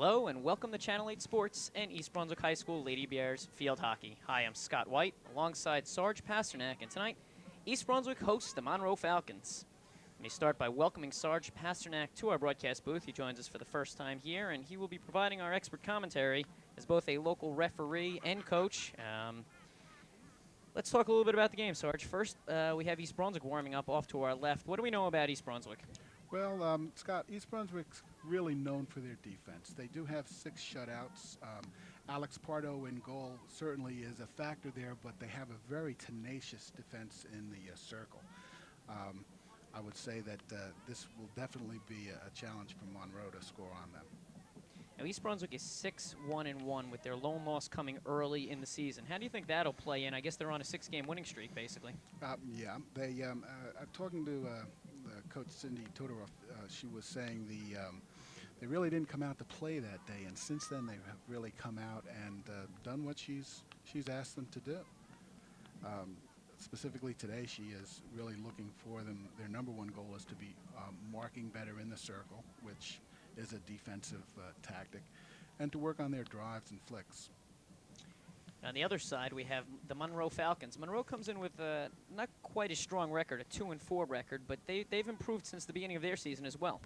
Hello and welcome to Channel 8 Sports and East Brunswick High School Lady Bears Field Hockey. Hi, I'm Scott White alongside Sarge Pasternak, and tonight East Brunswick hosts the Monroe Falcons. Let me start by welcoming Sarge Pasternak to our broadcast booth. He joins us for the first time here, and he will be providing our expert commentary as both a local referee and coach. Let's talk a little bit about the game, Sarge. First, we have East Brunswick warming up off to our left. What do we know about East Brunswick? Well, Scott, East Brunswick's really known for their defense. They do have 6 shutouts. Alex Pardo in goal certainly is a factor there, but they have a very tenacious defense in the circle. I would say that this will definitely be a challenge for Monroe to score on them. Now, East Brunswick is 6-1-1 with their lone loss coming early in the season. How do you think that'll play in? I guess they're on a 6-game winning streak, basically. Yeah, they. I'm talking to Coach Cindy Todorov. She was saying they really didn't come out to play that day, and since then they have really come out and done what she's asked them to do. Specifically today, she is really looking for them. Their number one goal is to be marking better in the circle, which is a defensive tactic, and to work on their drives and flicks. On the other side, we have the Monroe Falcons. Monroe comes in with not quite a strong record, a 2-4 record, but they've improved since the beginning of their season as well.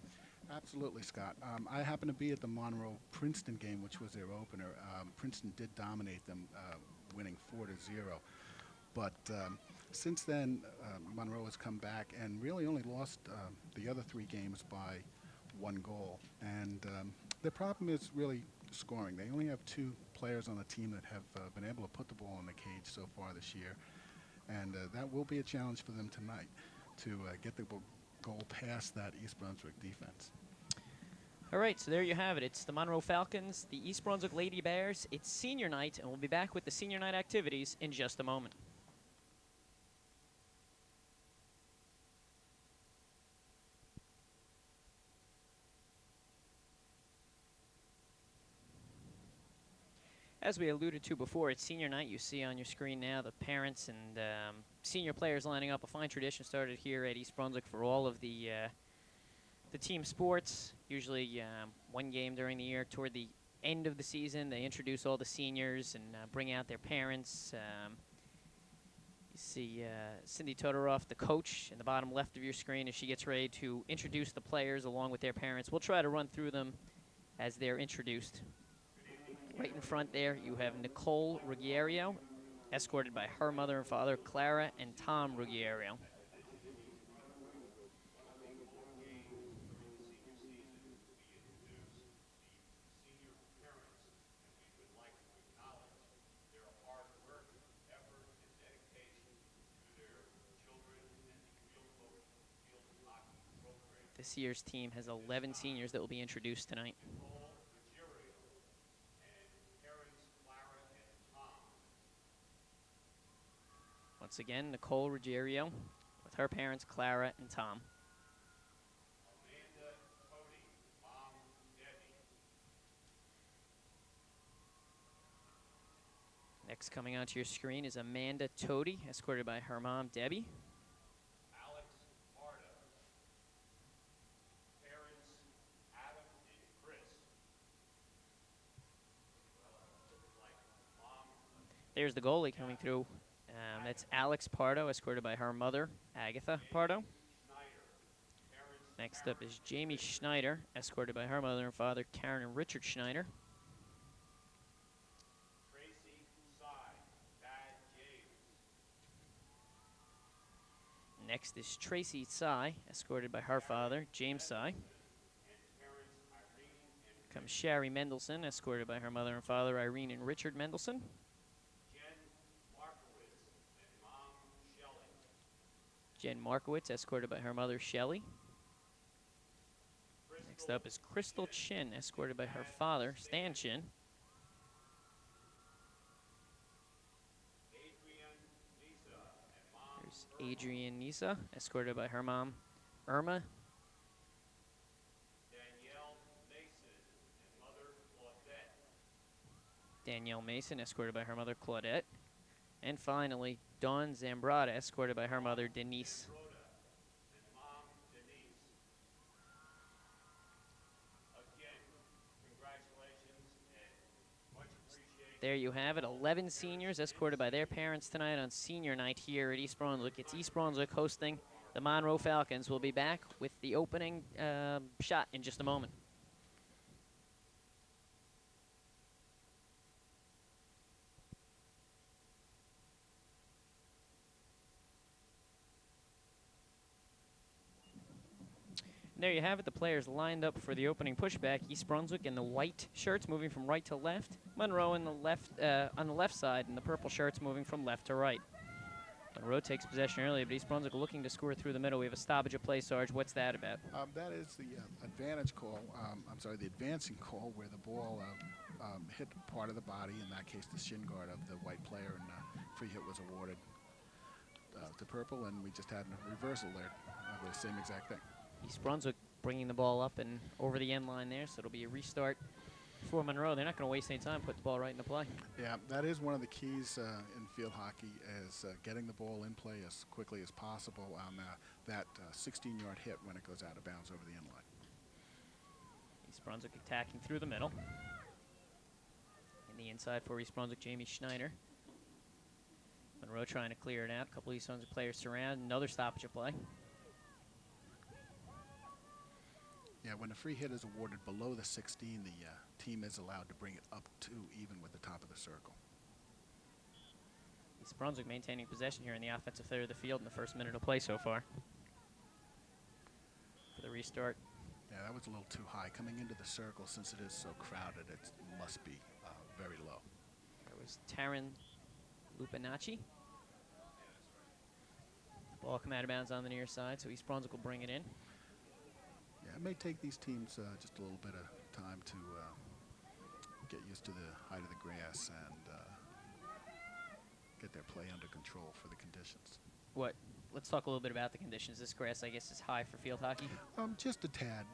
Absolutely, Scott. I happened to be at the Monroe-Princeton game, which was their opener. Princeton did dominate them, winning 4-0. But since then, Monroe has come back and really only lost the other 3 games by 1 goal. And the problem is really scoring. They only have 2 players on the team that have been able to put the ball in the cage so far this year. And that will be a challenge for them tonight to get the goal past that East Brunswick defense. All right, so there you have it. It's the Monroe Falcons, the East Brunswick Lady Bears. It's senior night, and we'll be back with the senior night activities in just a moment. As we alluded to before, it's senior night. You see on your screen now the parents and senior players lining up. A fine tradition started here at East Brunswick for all of the team sports. Usually 1 game during the year. Toward the end of the season, they introduce all the seniors and bring out their parents. You see Cindy Todorov, the coach, in the bottom left of your screen as she gets ready to introduce the players along with their parents. We'll try to run through them as they're introduced. Right in front there, you have Nicole Ruggiero, escorted by her mother and father, Clara and Tom Ruggiero. This year's team has 11 seniors that will be introduced tonight. Once again, Nicole Ruggiero with her parents, Clara and Tom. Next coming onto your screen is Amanda Toady, escorted by her mom, Debbie. Alex Pardo. Parents, Adam and Chris. There's the goalie coming through. That's Alex Pardo, escorted by her mother, Agatha Pardo. Next up is Jamie Schneider, escorted by her mother and father, Karen and Richard Schneider. Tracy Sy, Dad James. Next is Tracy Sy, escorted by her father, James Sy. Comes Sherry Mendelson, escorted by her mother and father, Irene and Richard Mendelson. Jen Markowitz, escorted by her mother, Shelley. Next up is Crystal Chin, escorted by her father, Stan Chin. There's Adrian Nisa, escorted by her mom, Irma. Danielle Mason, escorted by her mother, Claudette. And finally, Dawn Zambrata, escorted by her mother, Denise. Again, congratulations. There you have it, 11 seniors escorted by their parents tonight on senior night here at East Brunswick. It's East Brunswick hosting the Monroe Falcons. We'll be back with the opening shot in just a moment. And there you have it, the players lined up for the opening pushback. East Brunswick in the white shirts moving from right to left. Monroe in the left, on the left side, and the purple shirts moving from left to right. Monroe takes possession early, but East Brunswick looking to score through the middle. We have a stoppage of play, Sarge. What's that about? That is the advantage call. The advancing call where the ball hit part of the body, in that case the shin guard of the white player, and free hit was awarded to purple, and we just had a reversal there of the same exact thing. East Brunswick bringing the ball up and over the end line there, so it'll be a restart for Monroe. They're not going to waste any time, put the ball right into play. Yeah, that is one of the keys in field hockey, is getting the ball in play as quickly as possible on that 16-yard hit when it goes out of bounds over the end line. East Brunswick attacking through the middle. In the inside for East Brunswick, Jamie Schneider. Monroe trying to clear it out. A couple of East Brunswick players surround. Another stoppage of play. Yeah, when a free hit is awarded below the 16, the team is allowed to bring it up to even with the top of the circle. East Brunswick maintaining possession here in the offensive third of the field in the first minute of play so far. For the restart. Yeah, that was a little too high. Coming into the circle, since it is so crowded, it must be very low. There was Taryn Lupinacci. Ball come out of bounds on the near side, so East Brunswick will bring it in. Yeah, it may take these teams just a little bit of time to get used to the height of the grass and get their play under control for the conditions. Let's talk a little bit about the conditions. This grass, I guess, is high for field hockey. Just a tad,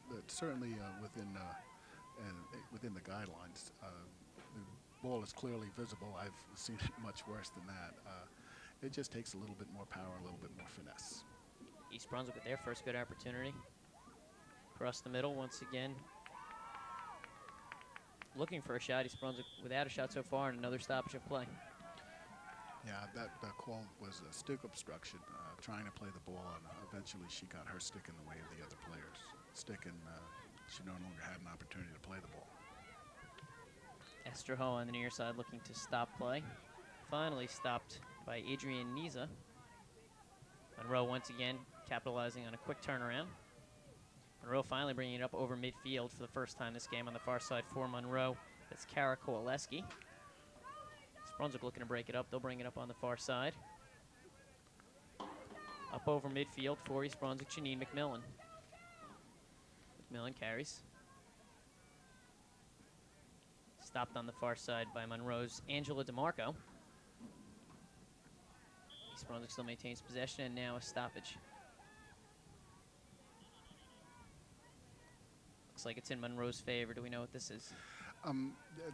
but certainly within the guidelines. The ball is clearly visible. I've seen it much worse than that. It just takes a little bit more power, a little bit more finesse. East Brunswick with their first good opportunity. Across the middle once again. Looking for a shot. East Brunswick without a shot so far, and another stoppage of play. Yeah, that call was a stick obstruction, trying to play the ball, and eventually she got her stick in the way of the other player's stick, and she no longer had an opportunity to play the ball. Esterho on the near side looking to stop play. Finally stopped by Adrian Niza. Monroe once again capitalizing on a quick turnaround. Monroe finally bringing it up over midfield for the first time this game on the far side for Monroe. That's Kara Kowaleski. East Brunswick looking to break it up. They'll bring it up on the far side. Up over midfield for East Brunswick, Janine McMillan. McMillan carries. Stopped on the far side by Monroe's Angela DeMarco. East Brunswick still maintains possession, and now a stoppage. Looks like it's in Monroe's favor. Do we know what this is?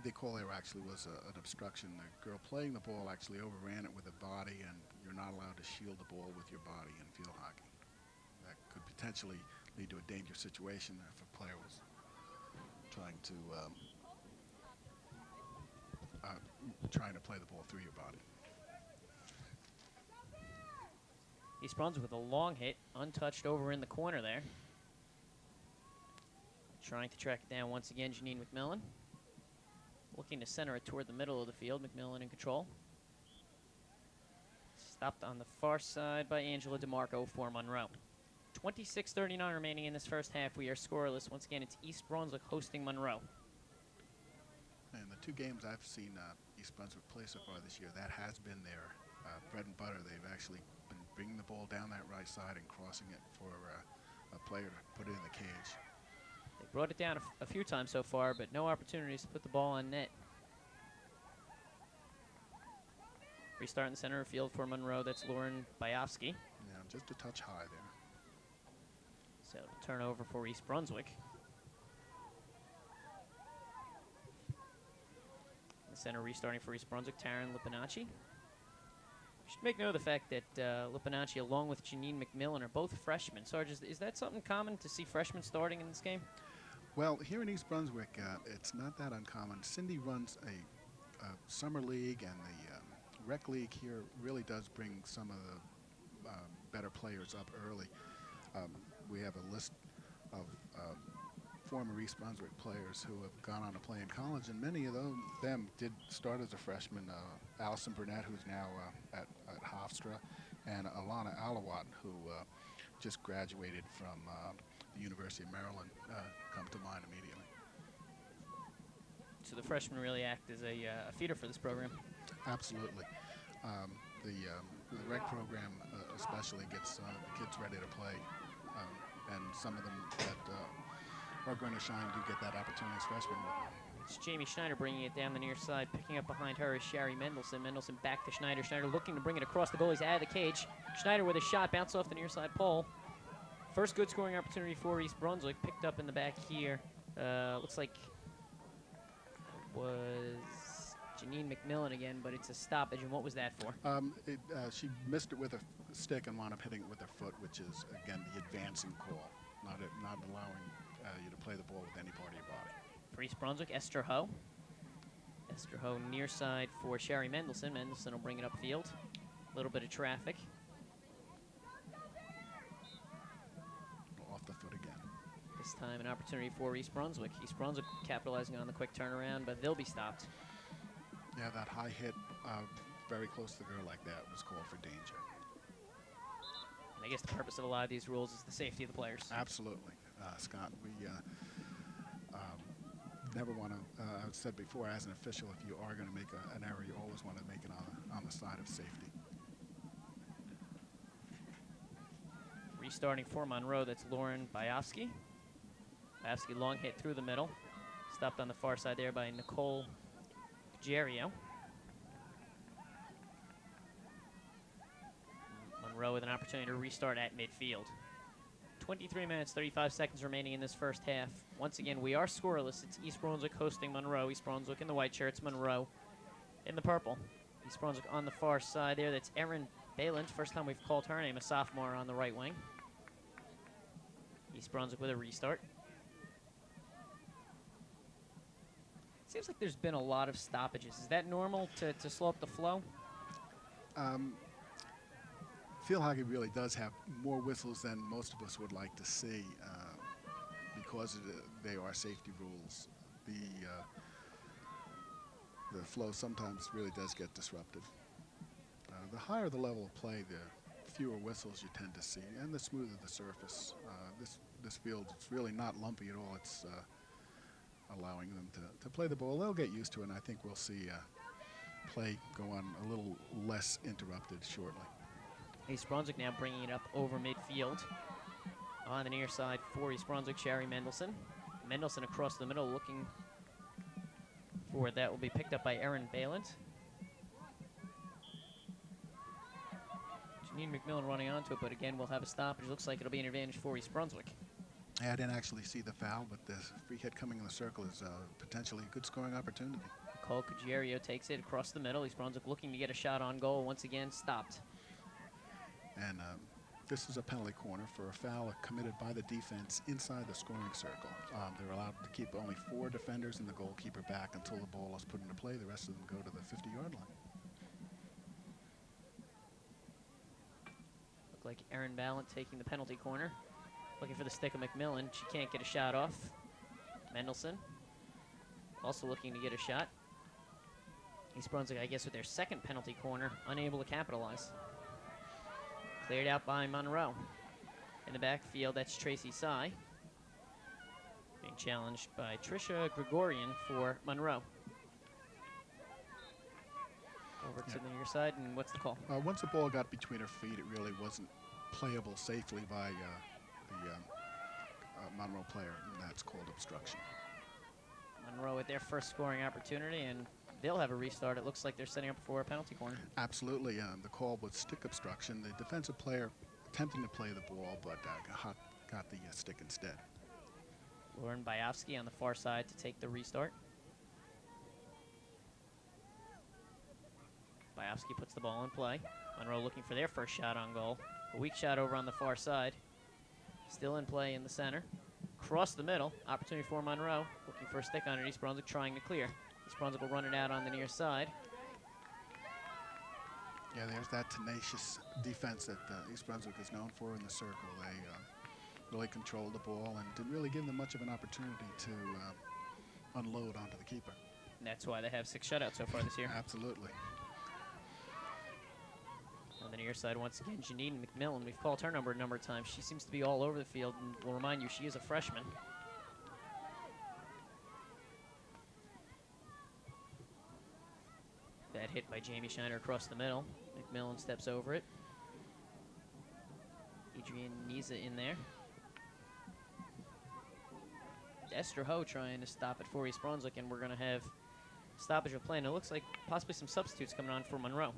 The call there actually was an obstruction. The girl playing the ball actually overran it with her body, and you're not allowed to shield the ball with your body in field hockey. That could potentially lead to a dangerous situation if a player was trying to play the ball through your body. East Brunswick with a long hit, untouched over in the corner there. Trying to track it down once again, Janine McMillan. Looking to center it toward the middle of the field. McMillan in control. Stopped on the far side by Angela DeMarco for Monroe. 26:39 remaining in this first half. We are scoreless. Once again, it's East Brunswick hosting Monroe. And the two games I've seen East Brunswick play so far this year, that has been their bread and butter. They've actually been bringing the ball down that right side and crossing it for a player to put it in the cage. They brought it down a few times so far, but no opportunities to put the ball on net. Restart in the center of field for Monroe. That's Lauren Byofsky. Yeah, just a touch high there. So turnover for East Brunswick. The center restarting for East Brunswick, Taryn Lupinacci. Should make note of the fact that Lupinacci, along with Janine McMillan, are both freshmen. Sarge, is that something common to see freshmen starting in this game? Well, here in East Brunswick, it's not that uncommon. Cindy runs a summer league and the rec league here really does bring some of the better players up early. We have a list of former East Brunswick players who have gone on to play in college, and many of them did start as a freshman. Allison Burnett, who's now at Hofstra, and Alana Alawat, who just graduated from the University of Maryland, come to mind immediately. So the freshmen really act as a feeder for this program. Absolutely. The rec program especially gets kids ready to play, and some of them that are going to shine do get that opportunity as freshmen. It's Jamie Schneider bringing it down the near side. Picking up behind her is Shari Mendelson. Mendelson back to Schneider. Schneider looking to bring it across the goal. He's out of the cage. Schneider with a shot, bounce off the near side pole. First good scoring opportunity for East Brunswick. Picked up in the back here. Looks like it was Janine McMillan again, but it's a stoppage. And what was that for? She missed it with a stick and wound up hitting it with her foot, which is, again, the advancing call, not allowing you to play the ball with any part of your body. For East Brunswick, Esther Ho. Esther Ho near side for Shari Mendelson. Mendelson will bring it upfield. A little bit of traffic. Off the foot again. This time an opportunity for East Brunswick. East Brunswick capitalizing on the quick turnaround, but they'll be stopped. Yeah, that high hit very close to the girl like that was called for danger. And I guess the purpose of a lot of these rules is the safety of the players. Absolutely, Scott. We never want to, I've said before, as an official, if you are going to make an error, you always want to make it on the side of safety. Restarting for Monroe, that's Lauren Bayofsky. Bayofsky long hit through the middle. Stopped on the far side there by Nicole Gerio. Monroe with an opportunity to restart at midfield. 23 minutes, 35 seconds remaining in this first half. Once again, we are scoreless. It's East Brunswick hosting Monroe. East Brunswick in the white shirts, Monroe in the purple. East Brunswick on the far side there. That's Erin Balint. First time we've called her name, a sophomore on the right wing. East Brunswick with a restart. Seems like there's been a lot of stoppages. Is that normal to slow up the flow? Field hockey really does have more whistles than most of us would like to see because they are safety rules. The flow sometimes really does get disrupted. The higher the level of play, the fewer whistles you tend to see, and the smoother the surface. This field, it's really not lumpy at all. It's allowing them to play the ball. They'll get used to it, and I think we'll see play go on a little less interrupted shortly. East Brunswick now bringing it up over midfield. On the near side for East Brunswick, Shari Mendelson. Mendelson across the middle looking for that will be picked up by Erin Balint. Janine McMillan running onto it, but again, we'll have a stoppage. Looks like it'll be an advantage for East Brunswick. Yeah, I didn't actually see the foul, but the free hit coming in the circle is potentially a good scoring opportunity. Nicole Cugerio takes it across the middle. East Brunswick looking to get a shot on goal. Once again, stopped. And this is a penalty corner for a foul committed by the defense inside the scoring circle. They're allowed to keep only 4 defenders and the goalkeeper back until the ball is put into play. The rest of them go to the 50-yard line. Look like Erin Balint taking the penalty corner. Looking for the stick of McMillan. She can't get a shot off. Mendelson also looking to get a shot. East Brunswick, I guess, with their second penalty corner, unable to capitalize. Cleared out by Monroe. In the backfield, that's Tracy Sy. Being challenged by Trisha Gregorian for Monroe. Over to the near side, and what's the call? Once the ball got between her feet, it really wasn't playable safely by the Monroe player, and that's called obstruction. Monroe with their first scoring opportunity, and they'll have a restart. It looks like they're setting up for a penalty corner. Absolutely. The call was stick obstruction. The defensive player attempting to play the ball, but got the stick instead. Lauren Bayofsky on the far side to take the restart. Bayofsky puts the ball in play. Monroe looking for their first shot on goal. A weak shot over on the far side. Still in play in the center. Across the middle. Opportunity for Monroe. Looking for a stick on it. East Brunswick trying to clear. East Brunswick will run it out on the near side. Yeah, there's that tenacious defense that East Brunswick is known for in the circle. They really controlled the ball and didn't really give them much of an opportunity to unload onto the keeper. And that's why they have 6 shutouts so far this year. Absolutely. On the near side, once again, Janine McMillan. We've called her number a number of times. She seems to be all over the field, and we'll remind you, she is a freshman. Bad hit by Jamie Schneider across the middle. McMillan steps over it. Adrian Niza in there. Esther Ho trying to stop it for East Brunswick, and we're going to have stoppage of play. And it looks like possibly some substitutes coming on for Monroe.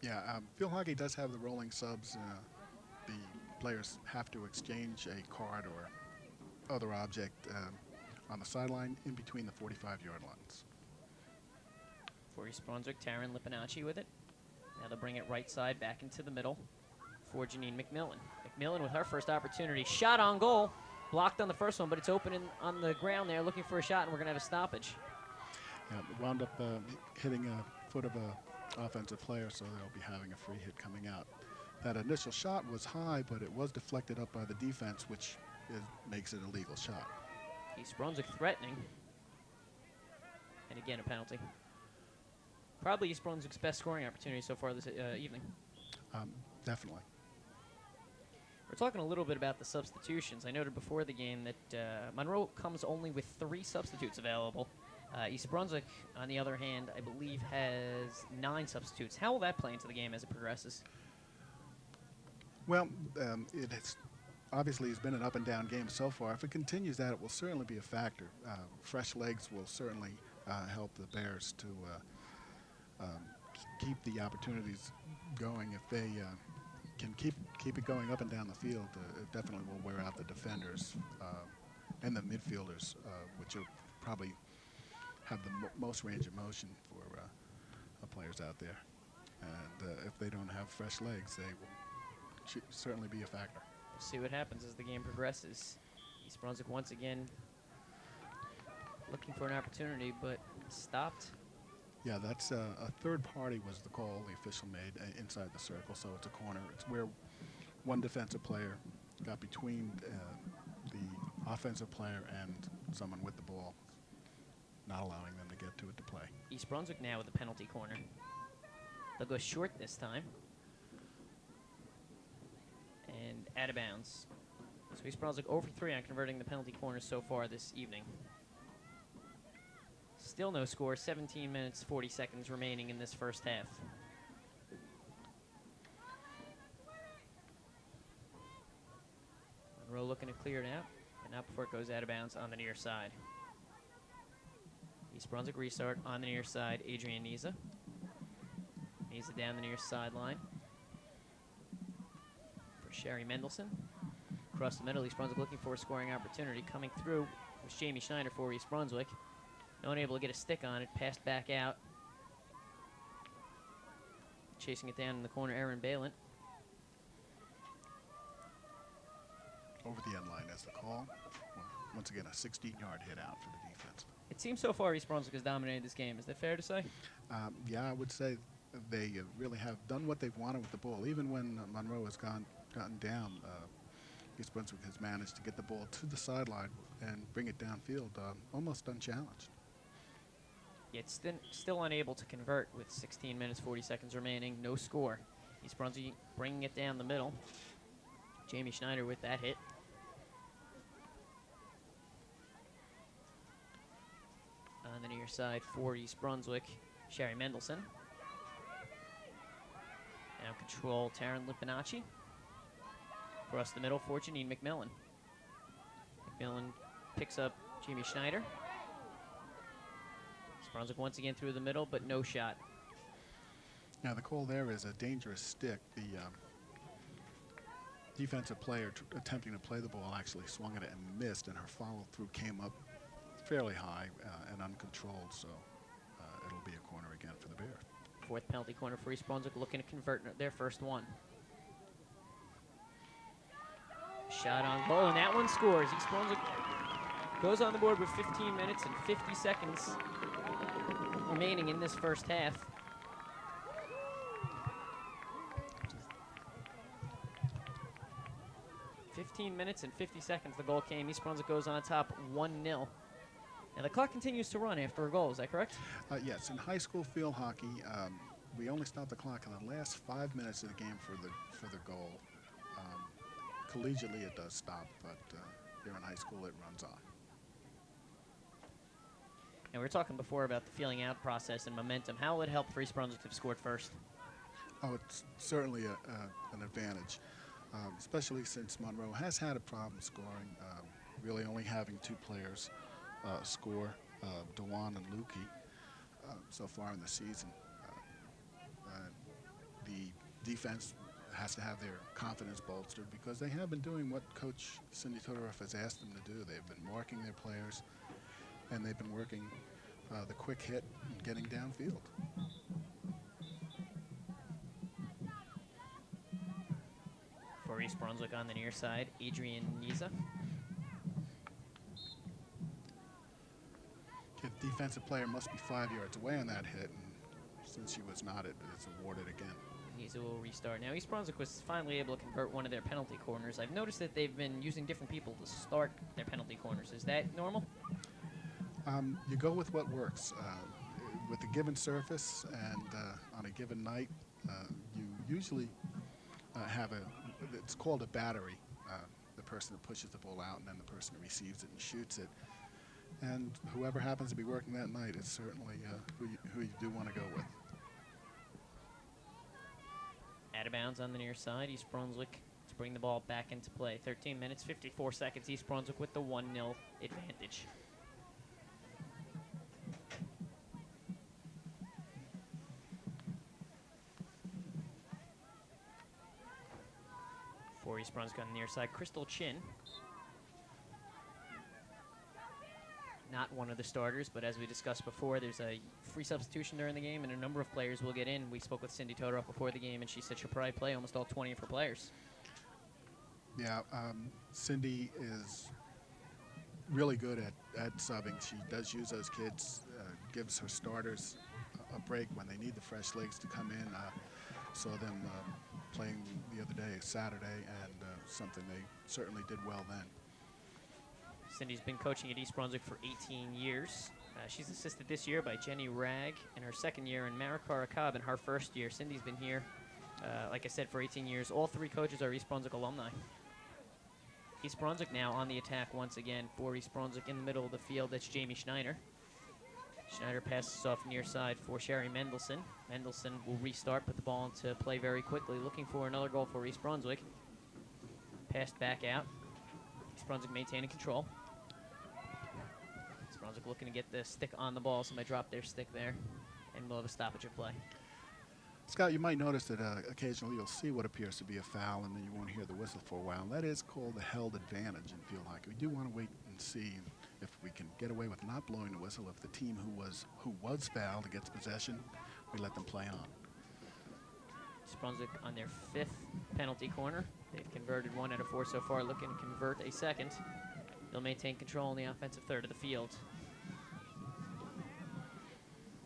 Yeah, field hockey does have the rolling subs. The players have to exchange a card or other object on the sideline in between the 45-yard lines. For East Brunswick, Taryn Lipinacci with it. Now they'll bring it right side back into the middle for Janine McMillan. McMillan with her first opportunity. Shot on goal. Blocked on the first one, but it's open on the ground there, looking for a shot, and we're going to have a stoppage. Yeah, it wound up hitting a foot of a offensive player, so they'll be having a free hit coming out. That initial shot was high, but it was deflected up by the defense, which makes it a legal shot. East Brunswick threatening. And again, a penalty. Probably East Brunswick's best scoring opportunity so far this evening. Definitely. We're talking a little bit about the substitutions. I noted before the game that Monroe comes only with 3 substitutes available. East Brunswick, on the other hand, I believe has 9 substitutes. How will that play into the game as it progresses? Well, it has obviously has been an up-and-down game so far. If it continues that, it will certainly be a factor. Fresh legs will certainly help the Bears to keep the opportunities going. If they can keep it going up and down the field, it definitely will wear out the defenders and the midfielders, which will probably have the most range of motion for players out there. And if they don't have fresh legs, they will certainly be a factor. We'll see what happens as the game progresses. East Brunswick once again looking for an opportunity, but stopped. Yeah, that's a third party was the call the official made inside the circle, so it's a corner. It's where one defensive player got between the offensive player and someone with the ball, not allowing them to get to it to play. East Brunswick now with the penalty corner. They'll go short this time. And out of bounds. So East Brunswick 0 for 3 on converting the penalty corners so far this evening. Still no score, 17 minutes, 40 seconds remaining in this first half. Monroe looking to clear it out, but not before it goes out of bounds on the near side. East Brunswick restart on the near side, Adrian Niza. Niza down the near sideline for Sherry Mendelson. Across the middle, East Brunswick looking for a scoring opportunity. Coming through was Jamie Schneider for East Brunswick. No one able to get a stick on it, passed back out. Chasing it down in the corner, Aaron Balint. Over the end line as the call. Once again, a 16-yard hit out for the defense. It seems so far East Brunswick has dominated this game. Is that fair to say? Yeah, I would say they really have done what they've wanted with the ball. Even when Monroe has gotten down, East Brunswick has managed to get the ball to the sideline and bring it downfield almost unchallenged. Yet still unable to convert with 16 minutes, 40 seconds remaining. No score. East Brunswick bringing it down the middle. Jamie Schneider with that hit. On the near side for East Brunswick, Sherry Mendelson. Now control Taryn Lipinacci. Across the middle for Janine McMillan. McMillan picks up Jamie Schneider. East Brunswick once again through the middle, but no shot. Now the call there is a dangerous stick. The defensive player attempting to play the ball actually swung at it and missed, and her follow-through came up fairly high and uncontrolled, so it'll be a corner again for the Bears. 4th penalty corner for East Brunswick, looking to convert their first one. Shot on goal, and that one scores. East Brunswick goes on the board with 15 minutes and 50 seconds remaining in this first half. 15 minutes and 50 seconds the goal came. East Brunswick goes on top 1-0. Now the clock continues to run after a goal, is that correct? Yes, in high school field hockey, we only stop the clock in the last 5 minutes of the game for the goal. Collegiately, it does stop, but here in high school, it runs on. And we were talking before about the feeling out process and momentum. How will it help for East Brunswick to have scored first? Oh, it's certainly an advantage, especially since Monroe has had a problem scoring, really only having 2 players score, Dewan and Lukey, so far in the season. The defense has to have their confidence bolstered because they have been doing what Coach Cindy Todoroff has asked them to do. They've been marking their players, and they've been working the quick hit and getting downfield. For East Brunswick on the near side, Adrian Niza. The defensive player must be 5 yards away on that hit, and since she was not, it's awarded again. Niza will restart. Now, East Brunswick was finally able to convert one of their penalty corners. I've noticed that they've been using different people to start their penalty corners. Is that normal? You go with what works. With a given surface and on a given night, you usually have it's called a battery, the person that pushes the ball out and then the person that receives it and shoots it. And whoever happens to be working that night is certainly who you do want to go with. Out of bounds on the near side, East Brunswick to bring the ball back into play. 13 minutes, 54 seconds, East Brunswick with the 1-0 advantage. For East Brunswick on the near side, Crystal Chin. Not one of the starters, but as we discussed before, there's a free substitution during the game, and a number of players will get in. We spoke with Cindy Todoroff before the game, and she said she'll probably play almost all 20 of her players. Yeah, Cindy is really good at subbing. She does use those kids, gives her starters a break when they need the fresh legs to come in. Saw them playing the other day, Saturday, and something they certainly did well then. Cindy's been coaching at East Brunswick for 18 years. She's assisted this year by Jenny Ragg in her second year and Marikara Cobb in her first year. Cindy's been here, like I said, for 18 years. All 3 coaches are East Brunswick alumni. East Brunswick now on the attack once again for East Brunswick in the middle of the field. That's Jamie Schneider. Schneider passes off near side for Sherry Mendelson. Mendelson will restart, put the ball into play very quickly, looking for another goal for East Brunswick. Passed back out. East Brunswick maintaining control. East Brunswick looking to get the stick on the ball. Somebody dropped their stick there, and we'll have a stoppage of play. Scott, you might notice that occasionally you'll see what appears to be a foul, and then you won't hear the whistle for a while. And that is called the held advantage in field hockey. We do want to wait and see if we can get away with not blowing the whistle. If the team who was fouled gets possession, we let them play on. East Brunswick on their 5th penalty corner. They've converted 1 out of 4 so far, looking to convert a second. They'll maintain control in the offensive third of the field.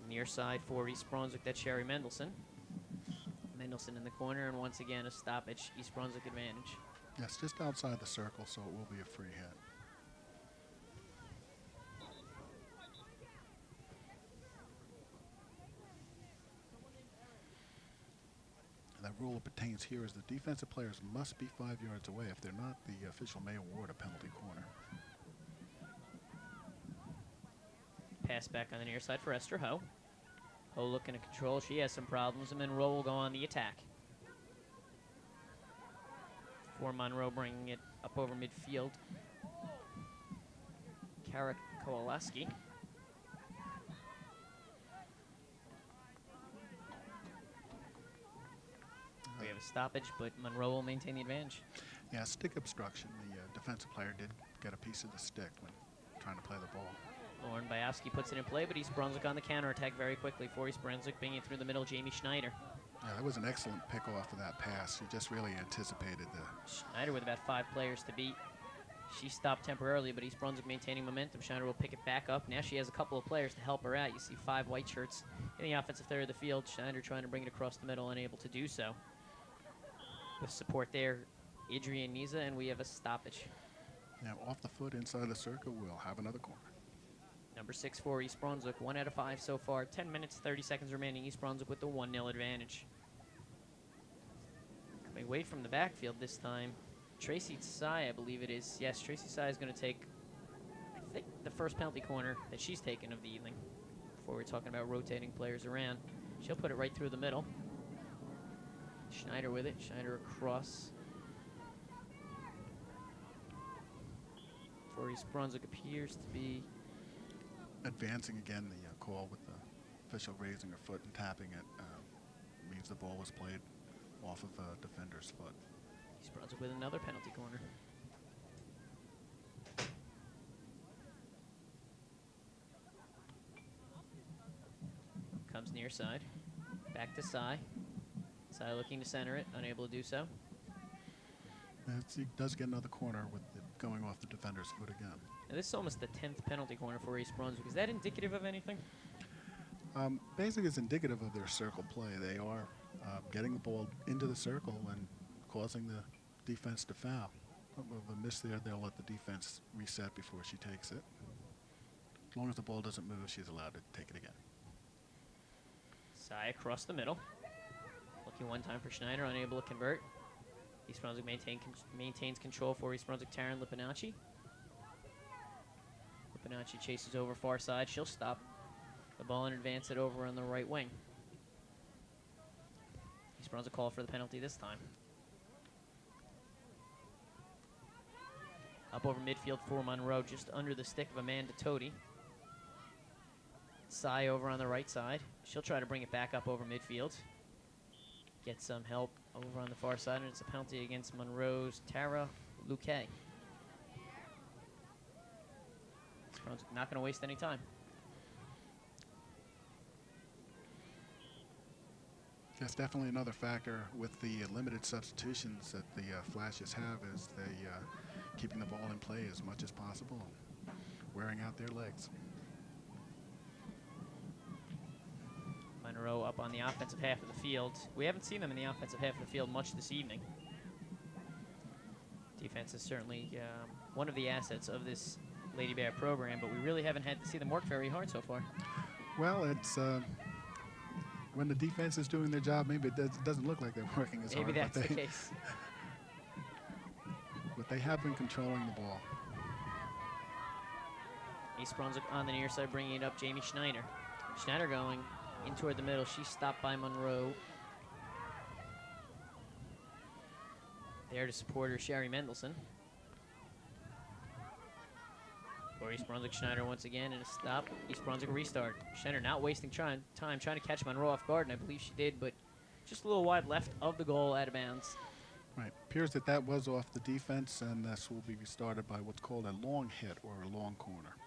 Near side for East Brunswick, that's Sherry Mendelson. Mendelson in the corner, and once again a stoppage, East Brunswick advantage. Yes, just outside the circle, so it will be a free hit. That rule pertains here is the defensive players must be 5 yards away. If they're not, the official may award a penalty corner. Pass back on the near side for Esther Ho. Ho looking to control. She has some problems, and Monroe will go on the attack. For Monroe, bringing it up over midfield. Kara Kowaleski. We have a stoppage, but Monroe will maintain the advantage. Yeah, stick obstruction. The defensive player did get a piece of the stick when trying to play the ball. Lauren Biowski puts it in play, but East Brunswick on the counterattack very quickly for East Brunswick, bringing it through the middle, Jamie Schneider. Yeah, that was an excellent pick off of that pass. He just really anticipated the... Schneider with about 5 players to beat. She stopped temporarily, but East Brunswick maintaining momentum. Schneider will pick it back up. Now she has a couple of players to help her out. You see 5 white shirts in the offensive third of the field. Schneider trying to bring it across the middle, unable to do so. With support there Adrian Niza, and we have a stoppage. Now off the foot inside the circle, we'll have another corner. Number 6 for East Brunswick, 1 out of 5 so far. 10 minutes, 30 seconds remaining. East Brunswick with the 1-0 advantage. Coming away from the backfield this time, Tracy Tsai, I believe it is. Yes, Tracy Tsai is going to take, I think, the first penalty corner that she's taken of the evening. Before we're talking about rotating players around. She'll put it right through the middle. Schneider with it. Schneider across. For East Brunswick appears to be Advancing again, the call with the official raising her foot and tapping it means the ball was played off of a defender's foot. East Brunswick with another penalty corner. Comes near side. Back to Sai. Sai looking to center it, unable to do so. He does get another corner with it going off the defender's foot again. Now this is almost the 10th penalty corner for East Brunswick. Is that indicative of anything? Basically, it's indicative of their circle play. They are getting the ball into the circle and causing the defense to foul. With a miss there, they'll let the defense reset before she takes it. As long as the ball doesn't move, she's allowed to take it again. Sai across the middle. Looking one time for Schneider, unable to convert. East Brunswick maintains control for East Brunswick. Taryn Lipinacci. Lipinacci chases over far side. She'll stop the ball and advance it over on the right wing. East Brunswick call for the penalty this time. Up over midfield for Monroe, just under the stick of Amanda Toady. Sai over on the right side. She'll try to bring it back up over midfield. Get some help over on the far side, and it's a penalty against Monroe's Tara Luque. Not going to waste any time. That's definitely another factor with the limited substitutions that the Flashes have, is they keeping the ball in play as much as possible, wearing out their legs. Monroe up on the offensive half of the field. We haven't seen them in the offensive half of the field much this evening. Defense is certainly one of the assets of this Lady Bear program, but we really haven't had to see them work very hard so far. Well, it's when the defense is doing their job, maybe it doesn't look like they're working as hard. Maybe that's the case. But they have been controlling the ball. East Brunswick on the near side, bringing it up, Jamie Schneider. Schneider going in toward the middle. She's stopped by Monroe. There to support her, Sherry Mendelson. For East Brunswick, Schneider once again, and a stop. East Brunswick restart. Schneider not wasting time trying to catch Monroe off guard, and I believe she did, but just a little wide left of the goal, out of bounds. Right. Appears that was off the defense, and this will be restarted by what's called a long hit or a long corner.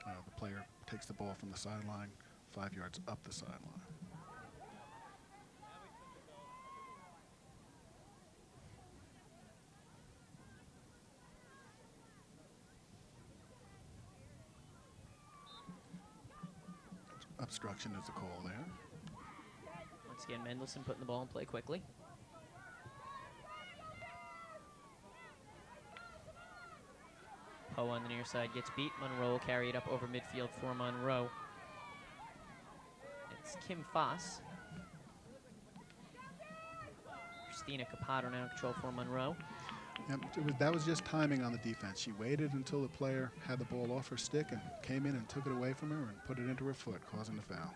The player takes the ball from the sideline, 5 yards up the sideline. Obstruction is the call there. Once again, Mendelson putting the ball in play quickly. Poe on the near side gets beat. Monroe will carry it up over midfield for Monroe. It's Kim Foss. Christina Capato now in control for Monroe. Yep, that was just timing on the defense. She waited until the player had the ball off her stick and came in and took it away from her and put it into her foot, causing the foul.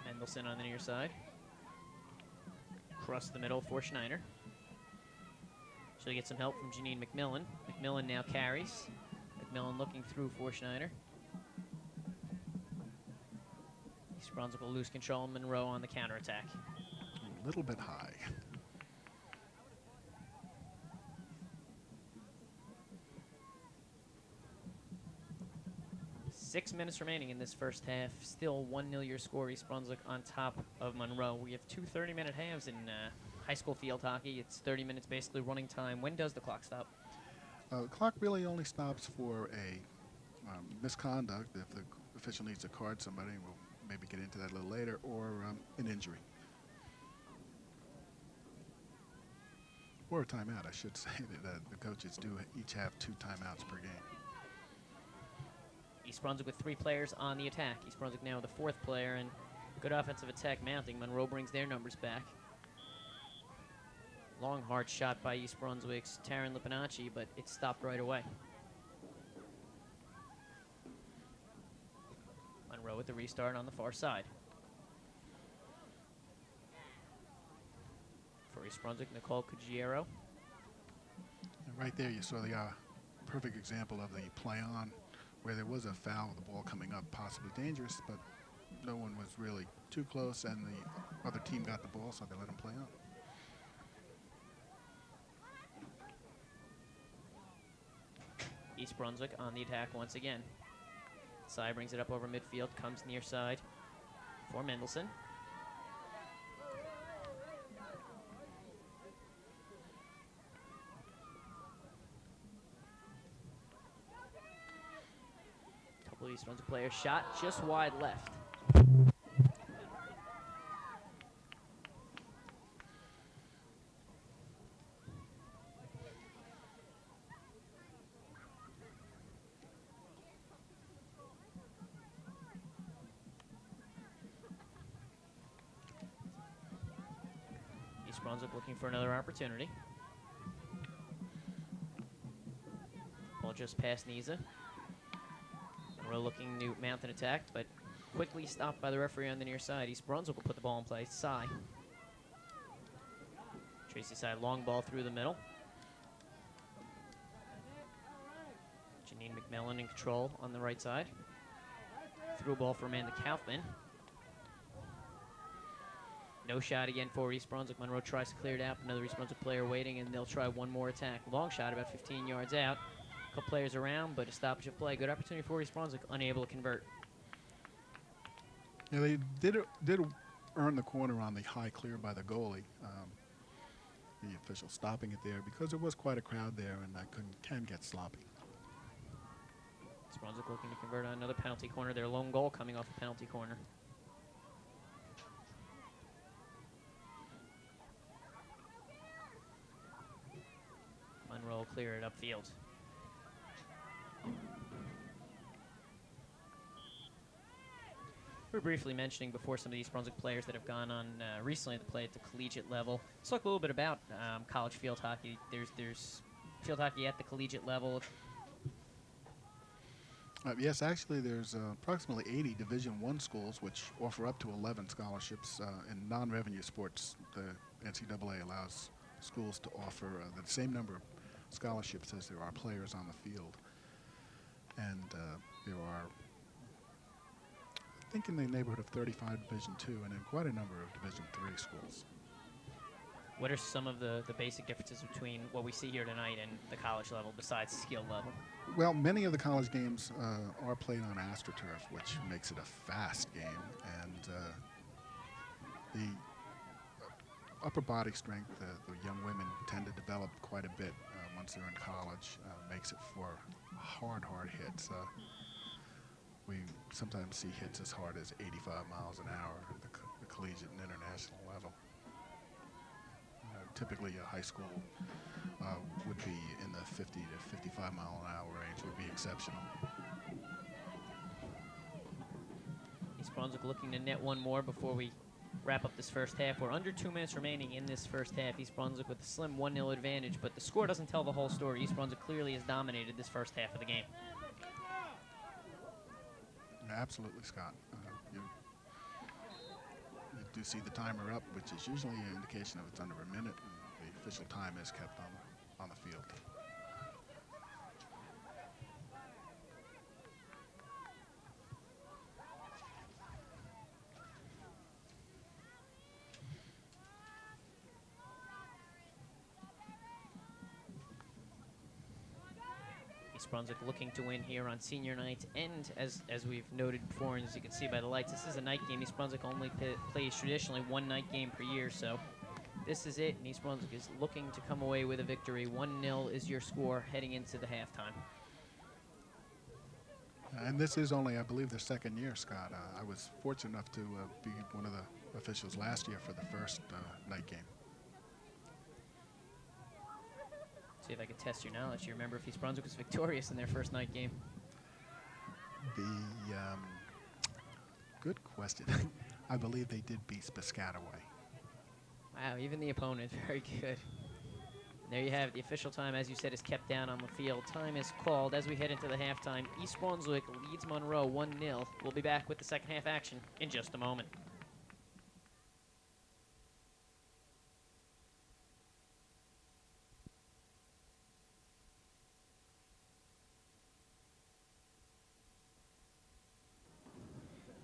Mendelson on the near side. Across the middle for Schneider. She'll get some help from Janine McMillan. McMillan now carries. McMillan looking through for Schneider. East Brunswick will lose control. Monroe on the counterattack. A little bit high. Six minutes remaining in this first half. Still 1-0 your score. East Brunswick on top of Monroe. We have two 30-minute halves in high school field hockey. It's 30 minutes basically running time. When does the clock stop? The clock really only stops for a misconduct. If the official needs to card somebody, and we'll maybe get into that a little later, or an injury. Or a timeout, I should say. That the coaches do each have 2 timeouts per game. East Brunswick with 3 players on the attack. East Brunswick now with the 4th player, and good offensive attack mounting. Monroe brings their numbers back. Long, hard shot by East Brunswick's Taryn Lipinacci, but it stopped right away. Monroe with the restart on the far side. For East Brunswick, Nicole Cugiero. And right there, you saw the perfect example of the play on, where there was a foul, the ball coming up, possibly dangerous, but no one was really too close, and the other team got the ball, so they let them play on. East Brunswick on the attack once again. Sy brings it up over midfield, comes near side for Mendelson. Couple of East Brunswick players shot just wide left. East Brunswick looking for another opportunity. Ball just past Niza. Monroe looking to mount an attack, but quickly stopped by the referee on the near side. East Brunswick will put the ball in play. Sy. Tracy Sy, long ball through the middle. Janine McMillan in control on the right side. Through a ball for Amanda Kaufman. No shot again for East Brunswick. Monroe tries to clear it out. Another East Brunswick player waiting, and they'll try one more attack. Long shot about 15 yards out. Couple players around, but a stoppage of play. Good opportunity for East Brunswick, unable to convert. Yeah, they did earn the corner on the high clear by the goalie. The official stopping it there because there was quite a crowd there, and that can get sloppy. East Brunswick looking to convert on another penalty corner. Their lone goal coming off a penalty corner. Monroe will clear it upfield. We were briefly mentioning before some of these Brunswick players that have gone on recently to play at the collegiate level. Let's talk a little bit about college field hockey. There's field hockey at the collegiate level. Yes, actually, there's approximately 80 Division I schools which offer up to 11 scholarships in non-revenue sports. The NCAA allows schools to offer the same number of scholarships as there are players on the field. And there are, I think, in the neighborhood of 35 Division II and in quite a number of Division III schools. What are some of the basic differences between what we see here tonight and the college level besides skill level? Well, many of the college games are played on AstroTurf, which makes it a fast game. And the upper body strength the young women tend to develop quite a bit once they're in college, makes it for hard hits. We sometimes see hits as hard as 85 miles an hour at the collegiate and international level. Typically, a high school would be in the 50 to 55 mile an hour range, would be exceptional. East Brunswick looking to net one more before we wrap up this first half. We're under 2 minutes remaining in this first half. East Brunswick with a slim 1-0 advantage, but the score doesn't tell the whole story. East Brunswick clearly has dominated this first half of the game. Absolutely, Scott. You do see the timer up, which is usually an indication of it's under a minute, and the official time is kept on the field. East Brunswick looking to win here on senior night, and as we've noted before, and as you can see by the lights, this is a night game. East Brunswick only plays traditionally one night game per year, so this is it, and East Brunswick is looking to come away with a victory. 1-0 is your score heading into the halftime. And this is only, I believe, their second year, Scott. I was fortunate enough to be one of the officials last year for the first night game. See if I can test your knowledge. Do you remember if East Brunswick was victorious in their first night game? Good question. I believe they did beat Piscataway. Wow, even the opponent, very good. And there you have it. The official time, as you said, is kept down on the field. Time is called as we head into the halftime. East Brunswick leads Monroe 1-0. We'll be back with the second half action in just a moment.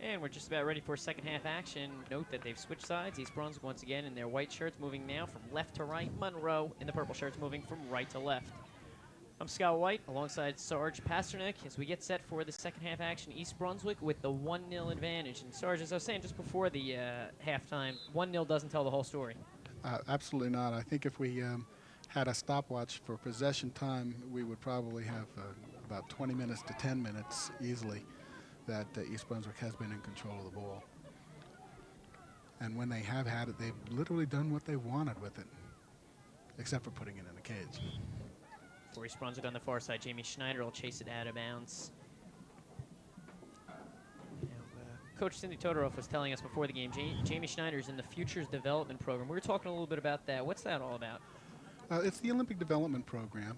And we're just about ready for second half action. Note that they've switched sides. East Brunswick once again in their white shirts moving now from left to right. Monroe in the purple shirts moving from right to left. I'm Scott White alongside Sarge Pasternak as we get set for the second half action. East Brunswick with the 1-0 advantage. And Sarge, as I was saying just before the halftime, 1-0 doesn't tell the whole story. Absolutely not. I think if we had a stopwatch for possession time, we would probably have about 20 minutes to 10 minutes easily that East Brunswick has been in control of the ball. And when they have had it, they've literally done what they wanted with it, except for putting it in a cage. For East Brunswick on the far side, Jamie Schneider will chase it out of bounds. Now, Coach Cindy Todoroff was telling us before the game, Jamie Schneider's in the Futures Development Program. We were talking a little bit about that. What's that all about? It's the Olympic Development Program.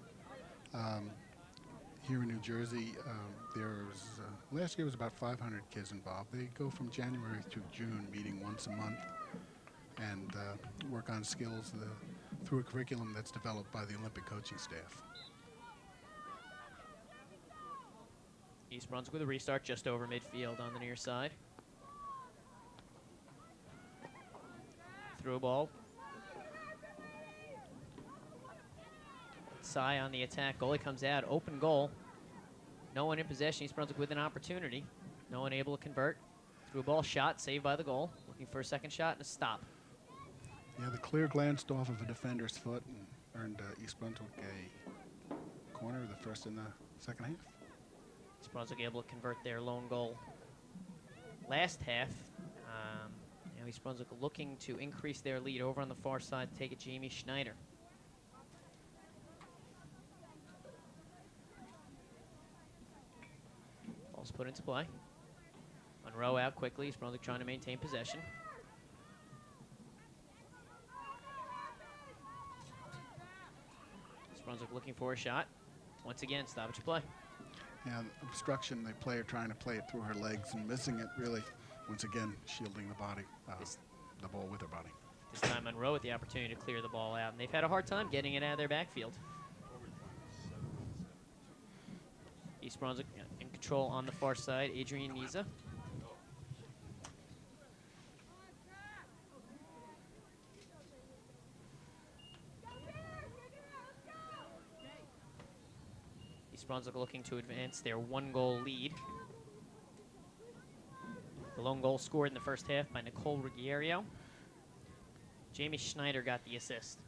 Here in New Jersey, there's last year was about 500 kids involved. They go from January to June, meeting once a month, and work on skills through a curriculum that's developed by the Olympic coaching staff. East Brunswick with a restart just over midfield on the near side. Through a ball. Sy on the attack. Goalie comes out. Open goal. No one in possession. East Brunswick with an opportunity. No one able to convert. Through a ball shot. Saved by the goal. Looking for a second shot and a stop. Yeah, the clear glanced off of a defender's foot and earned East Brunswick a corner, the first in the second half. East Brunswick able to convert their lone goal last half. Now East Brunswick looking to increase their lead over on the far side. Take it Jamie Schneider. Ball's put into play. Monroe out quickly. East Brunswick trying to maintain possession. East Brunswick looking for a shot. Once again, stoppage play. Yeah, obstruction, the player trying to play it through her legs and missing it, really, once again, shielding the body, the ball with her body. This time Monroe with the opportunity to clear the ball out, and they've had a hard time getting it out of their backfield. East Brunswick in control on the far side, Adrian Niza. East Brunswick looking to advance their 1-goal lead. The lone goal scored in the first half by Nicole Ruggiero. Jamie Schneider got the assist.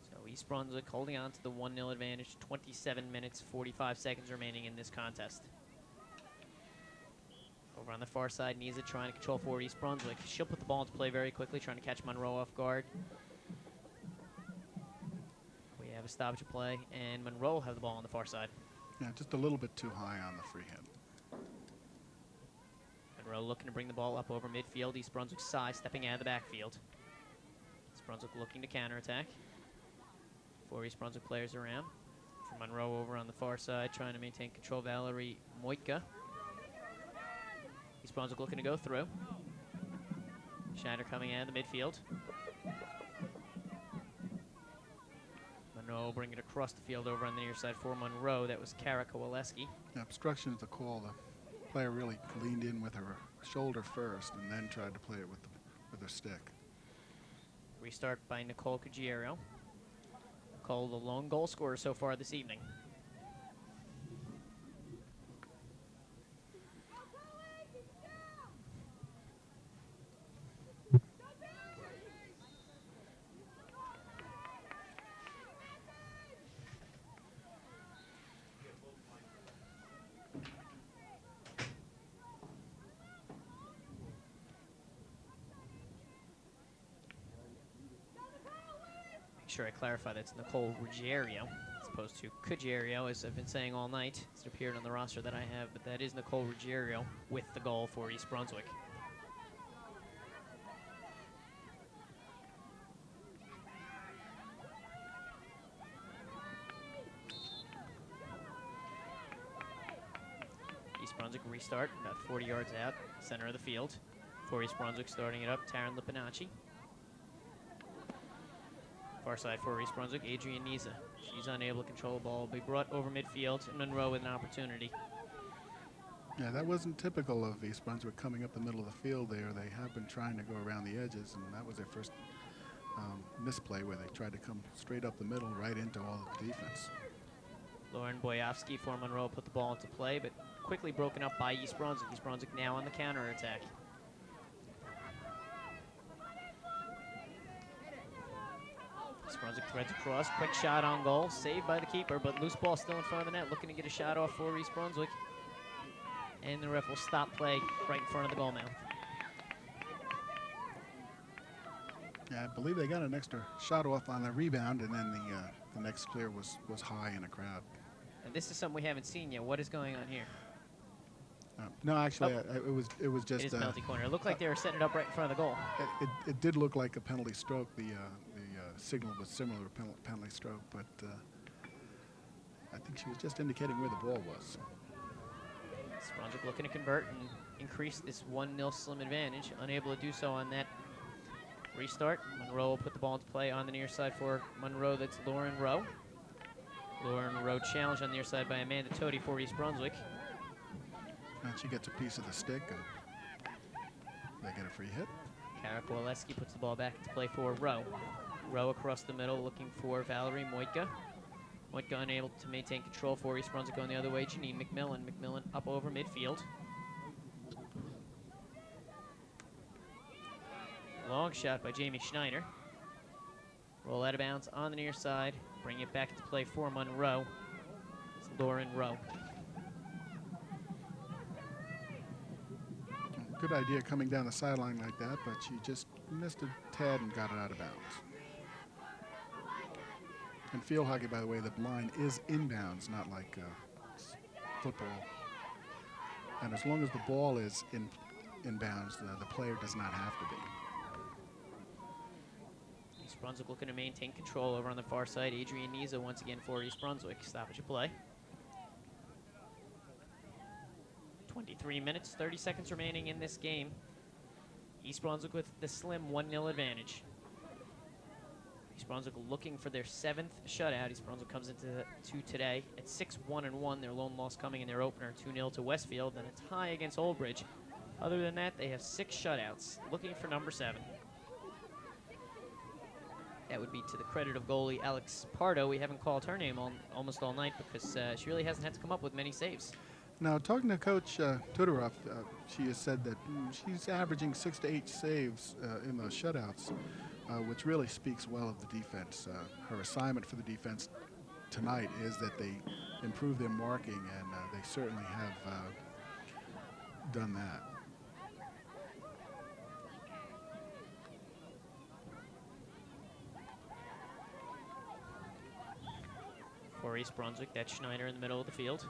So East Brunswick holding on to the 1-0 advantage. 27 minutes, 45 seconds remaining in this contest. Over on the far side, Niza trying to control forward East Brunswick. She'll put the ball into play very quickly, trying to catch Monroe off guard. We have a stoppage of play, and Monroe will have the ball on the far side. Yeah, just a little bit too high on the free hit. Monroe looking to bring the ball up over midfield. East Brunswick Sy stepping out of the backfield. East Brunswick looking to counterattack. 4 East Brunswick players around. For Monroe over on the far side, trying to maintain control, Valerie Moitka. East Brunswick looking to go through. Schneider coming out of the midfield. Monroe bringing it across the field over on the near side for Monroe. That was Kara Kowaleski. Yeah, obstruction is the call. The player really leaned in with her shoulder first and then tried to play it with her stick. Restart by Nicole Cuggiero. Nicole, the lone goal scorer so far this evening. sure I clarify that's Nicole Ruggiero as opposed to Cugiero, as I've been saying all night. It's appeared on the roster that I have, but that is Nicole Ruggiero with the goal for East Brunswick. East Brunswick restart, about 40 yards out, center of the field. For East Brunswick, starting it up, Taryn Lipinacci. Far side for East Brunswick, Adrian Niza. She's unable to control the ball. Will be brought over midfield, and Monroe with an opportunity. Yeah, that wasn't typical of East Brunswick coming up the middle of the field there. They have been trying to go around the edges, and that was their first misplay where they tried to come straight up the middle right into all of the defense. Lauren Boyovsky for Monroe put the ball into play, but quickly broken up by East Brunswick. East Brunswick now on the counterattack. East Brunswick threads across, quick shot on goal, saved by the keeper, but loose ball still in front of the net, looking to get a shot off for East Brunswick. And the ref will stop play right in front of the goal mouth. Yeah, I believe they got an extra shot off on the rebound, and then the next clear was high in a crowd. And this is something we haven't seen yet. What is going on here? No, actually, it was just. It is penalty corner. It looked like they were setting it up right in front of the goal. It did look like a penalty stroke. The signal was similar to penalty stroke, but I think she was just indicating where the ball was. East Brunswick looking to convert and increase this 1-0 slim advantage. Unable to do so on that restart. Monroe will put the ball into play on the near side for Monroe. That's Lauren Rowe. Lauren Rowe challenged on the near side by Amanda Toady for East Brunswick. And she gets a piece of the stick, and they get a free hit. Kara Kowaleski puts the ball back into play for Rowe. Rowe across the middle looking for Valerie Moitka. Moitka unable to maintain control for East Brunswick going the other way. Janine McMillan. McMillan up over midfield. Long shot by Jamie Schneider. Roll out of bounds on the near side. Bring it back into play for Monroe. It's Lauren Rowe. Good idea coming down the sideline like that, but she just missed a tad and got it out of bounds. In field hockey, by the way, the line is inbounds, not like football. And as long as the ball is inbounds, the player does not have to be. East Brunswick looking to maintain control over on the far side. Adrian Niza once again for East Brunswick. Stoppage of play. 23 minutes, 30 seconds remaining in this game. East Brunswick with the slim 1-0 advantage. East Brunswick looking for their 7th shutout. East Brunswick comes into today at 6-1-1. Their lone loss coming in their opener, 2-0 to Westfield, and a tie against Old Bridge. Other than that, they have 6 shutouts, looking for number 7. That would be to the credit of goalie Alex Pardo. We haven't called her name almost all night because she really hasn't had to come up with many saves. Now, talking to Coach Tudoroff, she has said that she's averaging 6 to 8 saves in those shutouts, which really speaks well of the defense. Her assignment for the defense tonight is that they improve their marking, and they certainly have done that. For East Brunswick, that's Schneider in the middle of the field.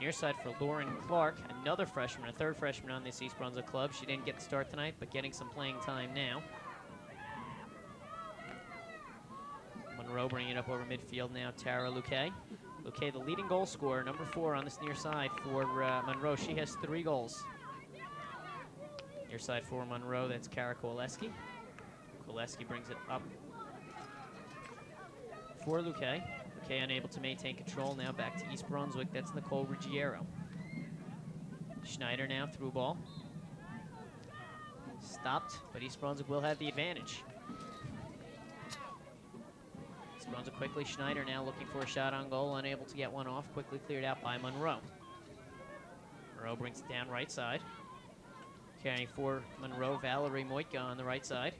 Near side for Lauren Clark, another freshman, a 3rd freshman on this East Brunswick club. She didn't get the start tonight, but getting some playing time now. Monroe bringing it up over midfield now, Tara Luque. Luque, the leading goal scorer, number 4 on this near side for Monroe. She has 3 goals. Near side for Monroe, that's Kara Kowaleski. Kowaleski brings it up for Luque. Luque unable to maintain control, now back to East Brunswick. That's Nicole Ruggiero. Schneider now through ball. Stopped, but East Brunswick will have the advantage. East Brunswick quickly. Schneider now looking for a shot on goal, unable to get one off. Quickly cleared out by Monroe. Monroe brings it down right side. Carrying for Monroe, Valerie Moitka on the right side.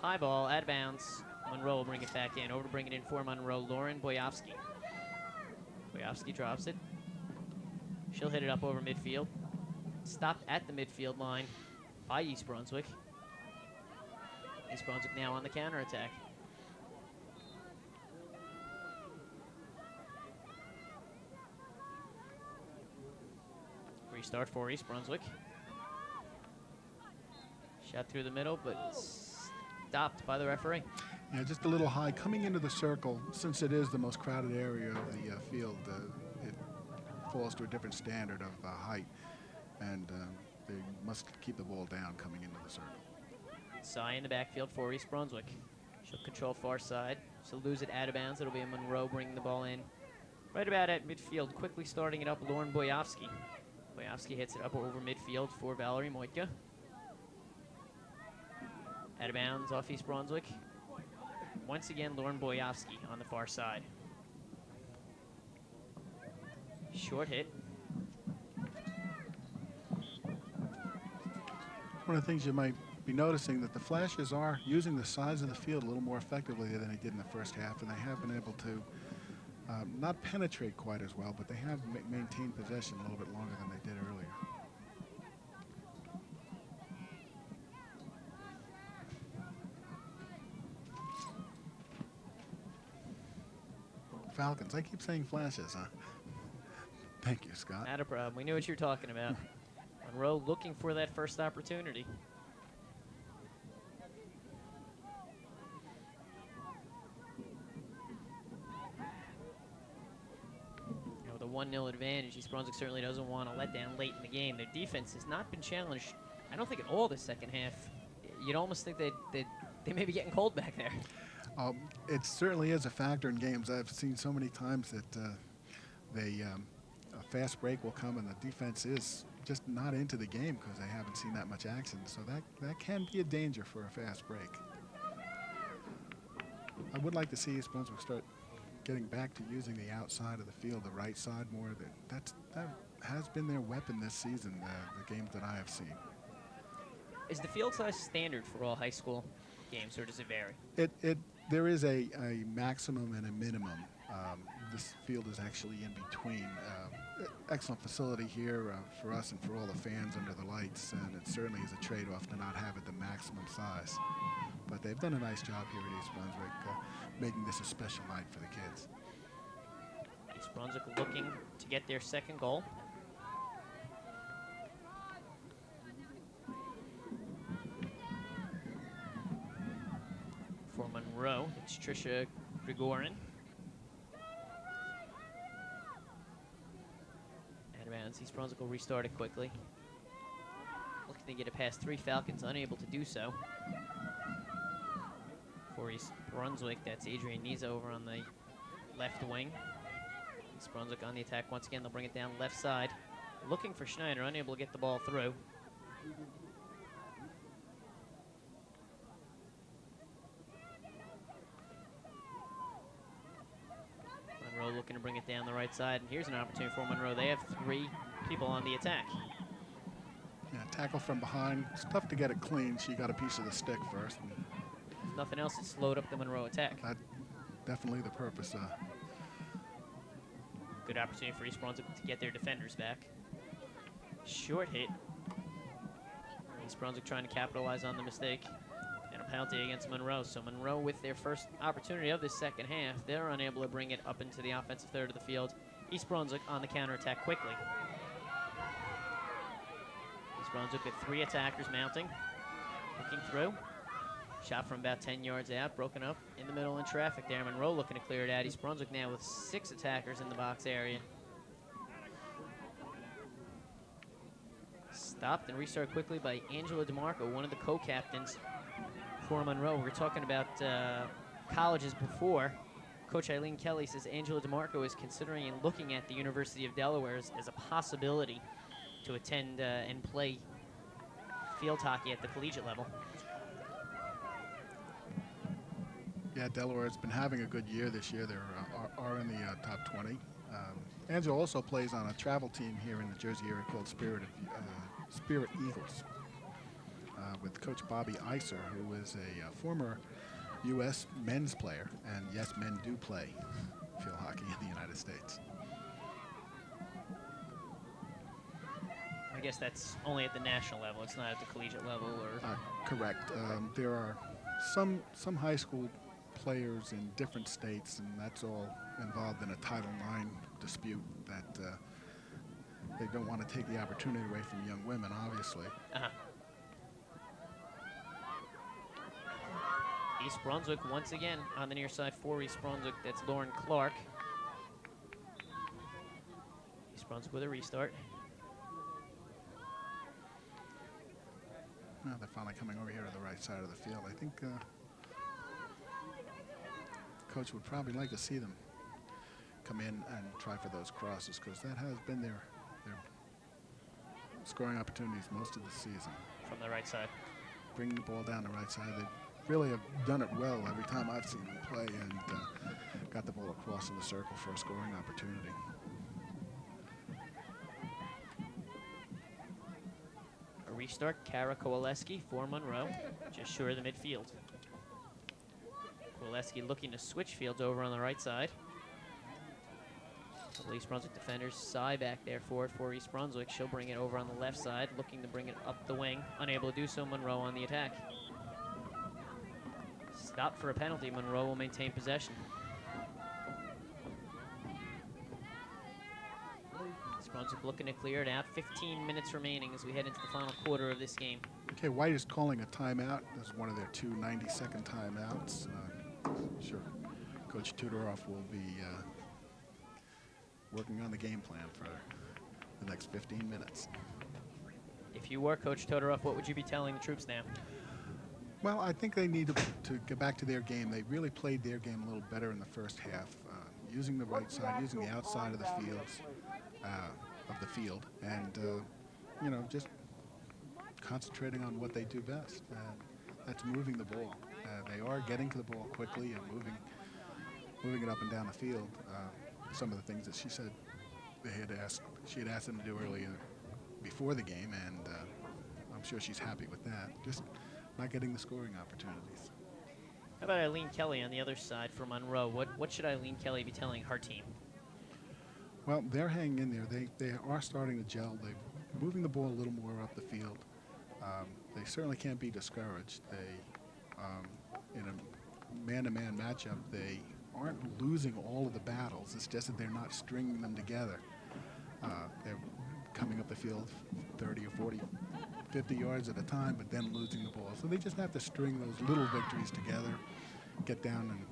High ball, out of bounds. Monroe will bring it back in. Over to bring it in for Monroe, Lauren Boyovsky. Boyovsky drops it. She'll hit it up over midfield. Stopped at the midfield line by East Brunswick. East Brunswick now on the counterattack. Restart for East Brunswick. Shot through the middle, but stopped by the referee. Yeah, just a little high. Coming into the circle, since it is the most crowded area of the field, it falls to a different standard of height, and they must keep the ball down coming into the circle. Sai in the backfield for East Brunswick. She'll control far side. She'll lose it out of bounds. It'll be a Monroe bringing the ball in right about at midfield. Quickly starting it up, Lauren Boyovsky. Boyovsky hits it up over midfield for Valerie Moitka. Out of bounds off East Brunswick. Once again, Lauren Boyovsky on the far side. Short hit. One of the things you might be noticing that the Flashes are using the size of the field a little more effectively than they did in the first half, and they have been able to not penetrate quite as well, but they have maintained possession a little bit longer than they did earlier. Falcons. I keep saying Flashes, huh? Thank you, Scott. Not a problem. We knew what you were talking about. Monroe looking for that first opportunity. Now with a 1-0 advantage, East Brunswick certainly doesn't want to let down late in the game. Their defense has not been challenged, I don't think, at all this second half. You'd almost think that they may be getting cold back there. It certainly is a factor in games. I've seen so many times that a fast break will come and the defense is just not into the game because they haven't seen that much action. So that can be a danger for a fast break. I would like to see East Brunswick start getting back to using the outside of the field, the right side more. That has been their weapon this season, the games that I have seen. Is the field size standard for all high school games, or does it vary? There is a maximum and a minimum. This field is actually in between. Excellent facility here for us and for all the fans under the lights, and it certainly is a trade-off to not have it the maximum size. But they've done a nice job here at East Brunswick, making this a special night for the kids. East Brunswick looking to get their second goal. For Monroe, it's Trisha Grigorin. Out of bounds. East Brunswick will restart it quickly. Looking to get it past 3 Falcons, unable to do so. For East Brunswick, that's Adrian Niza over on the left wing. East Brunswick on the attack once again. They'll bring it down left side. Looking for Schneider, unable to get the ball through. Monroe looking to bring it down the right side, and here's an opportunity for Monroe. They have 3 people on the attack. Yeah, tackle from behind. It's tough to get it clean. She got a piece of the stick first. If nothing else, it slowed up the Monroe attack. That's definitely the purpose. Good opportunity for East Brunswick to get their defenders back. Short hit. East Brunswick trying to capitalize on the mistake. And a penalty against Monroe. So Monroe, with their first opportunity of this second half, they're unable to bring it up into the offensive third of the field. East Brunswick on the counterattack quickly. East Brunswick with 3 attackers mounting. Looking through. Shot from about 10 yards out, broken up in the middle in traffic there. Monroe looking to clear it out. East Brunswick now with 6 attackers in the box area. Stopped and restarted quickly by Angela DeMarco, one of the co-captains for Monroe. We're talking about colleges before. Coach Eileen Kelly says Angela DeMarco is considering and looking at the University of Delaware as a possibility to attend and play field hockey at the collegiate level. Yeah, Delaware has been having a good year this year. They are in the top 20. Angela also plays on a travel team here in the Jersey area called Spirit Eagles with Coach Bobby Iser, who is a former U.S. men's player. And yes, men do play field hockey in the United States. I guess that's only at the national level. It's not at the collegiate level, or Correct. There are some high school players in different states, and that's all involved in a Title IX dispute that they don't want to take the opportunity away from young women, obviously. East Brunswick once again on the near side for East Brunswick. That's Lauren Clark. East Brunswick with a restart. Well, they're finally coming over here to the right side of the field. I think coach would probably like to see them come in and try for those crosses, because that has been their scoring opportunities most of the season. From the right side. Bring the ball down the right side. They really have done it well every time I've seen them play, and got the ball across in the circle for a scoring opportunity. A restart, Kara Kowaleski for Monroe, just short of the midfield. Kowaleski looking to switch fields over on the right side. East Brunswick defenders, Cy back there for East Brunswick. She'll bring it over on the left side, looking to bring it up the wing. Unable to do so, Monroe on the attack. Stopped for a penalty. Monroe will maintain possession. East Brunswick looking to clear it out. 15 minutes remaining as we head into the final quarter of this game. Okay, White is calling a timeout. This is one of their 2 90-second timeouts. Sure, Coach Tudoroff will be working on the game plan for the next 15 minutes. If you were Coach Todoroff, what would you be telling the troops now? Well, I think they need to get back to their game. They really played their game a little better in the first half, using the right side, using the outside of the field, and you know, just concentrating on what they do best. That's moving the ball. They are getting to the ball quickly and moving it up and down the field. Some of the things that she said she had asked them to do earlier before the game, and I'm sure she's happy with that. Just not getting the scoring opportunities. How about Eileen Kelly on the other side for Monroe? What should Eileen Kelly be telling her team? Well, they're hanging in there. They are starting to gel. They're moving the ball a little more up the field. They certainly can't be discouraged. In a man-to-man matchup, they aren't losing all of the battles. It's just that they're not stringing them together. They're coming up the field 30 or 40, 50 yards at a time, but then losing the ball. So they just have to string those little victories together, get down and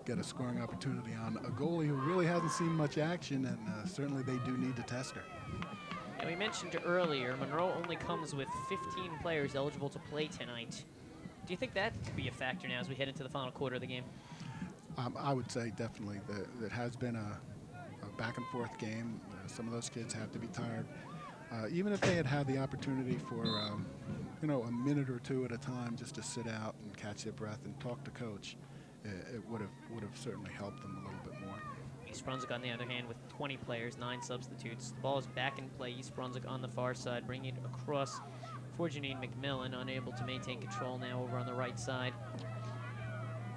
get a scoring opportunity on a goalie who really hasn't seen much action, and certainly they do need to test her. And we mentioned earlier, Monroe only comes with 15 players eligible to play tonight. Do you think that could be a factor now as we head into the final quarter of the game? I would say definitely that it has been a back and forth game. Some of those kids have to be tired. Even if they had the opportunity for you know, a minute or two at a time just to sit out and catch their breath and talk to coach, it would have certainly helped them a little bit more. East Brunswick, on the other hand, with 20 players, 9 substitutes. The ball is back in play. East Brunswick on the far side, bringing it across for Janine McMillan, unable to maintain control now over on the right side.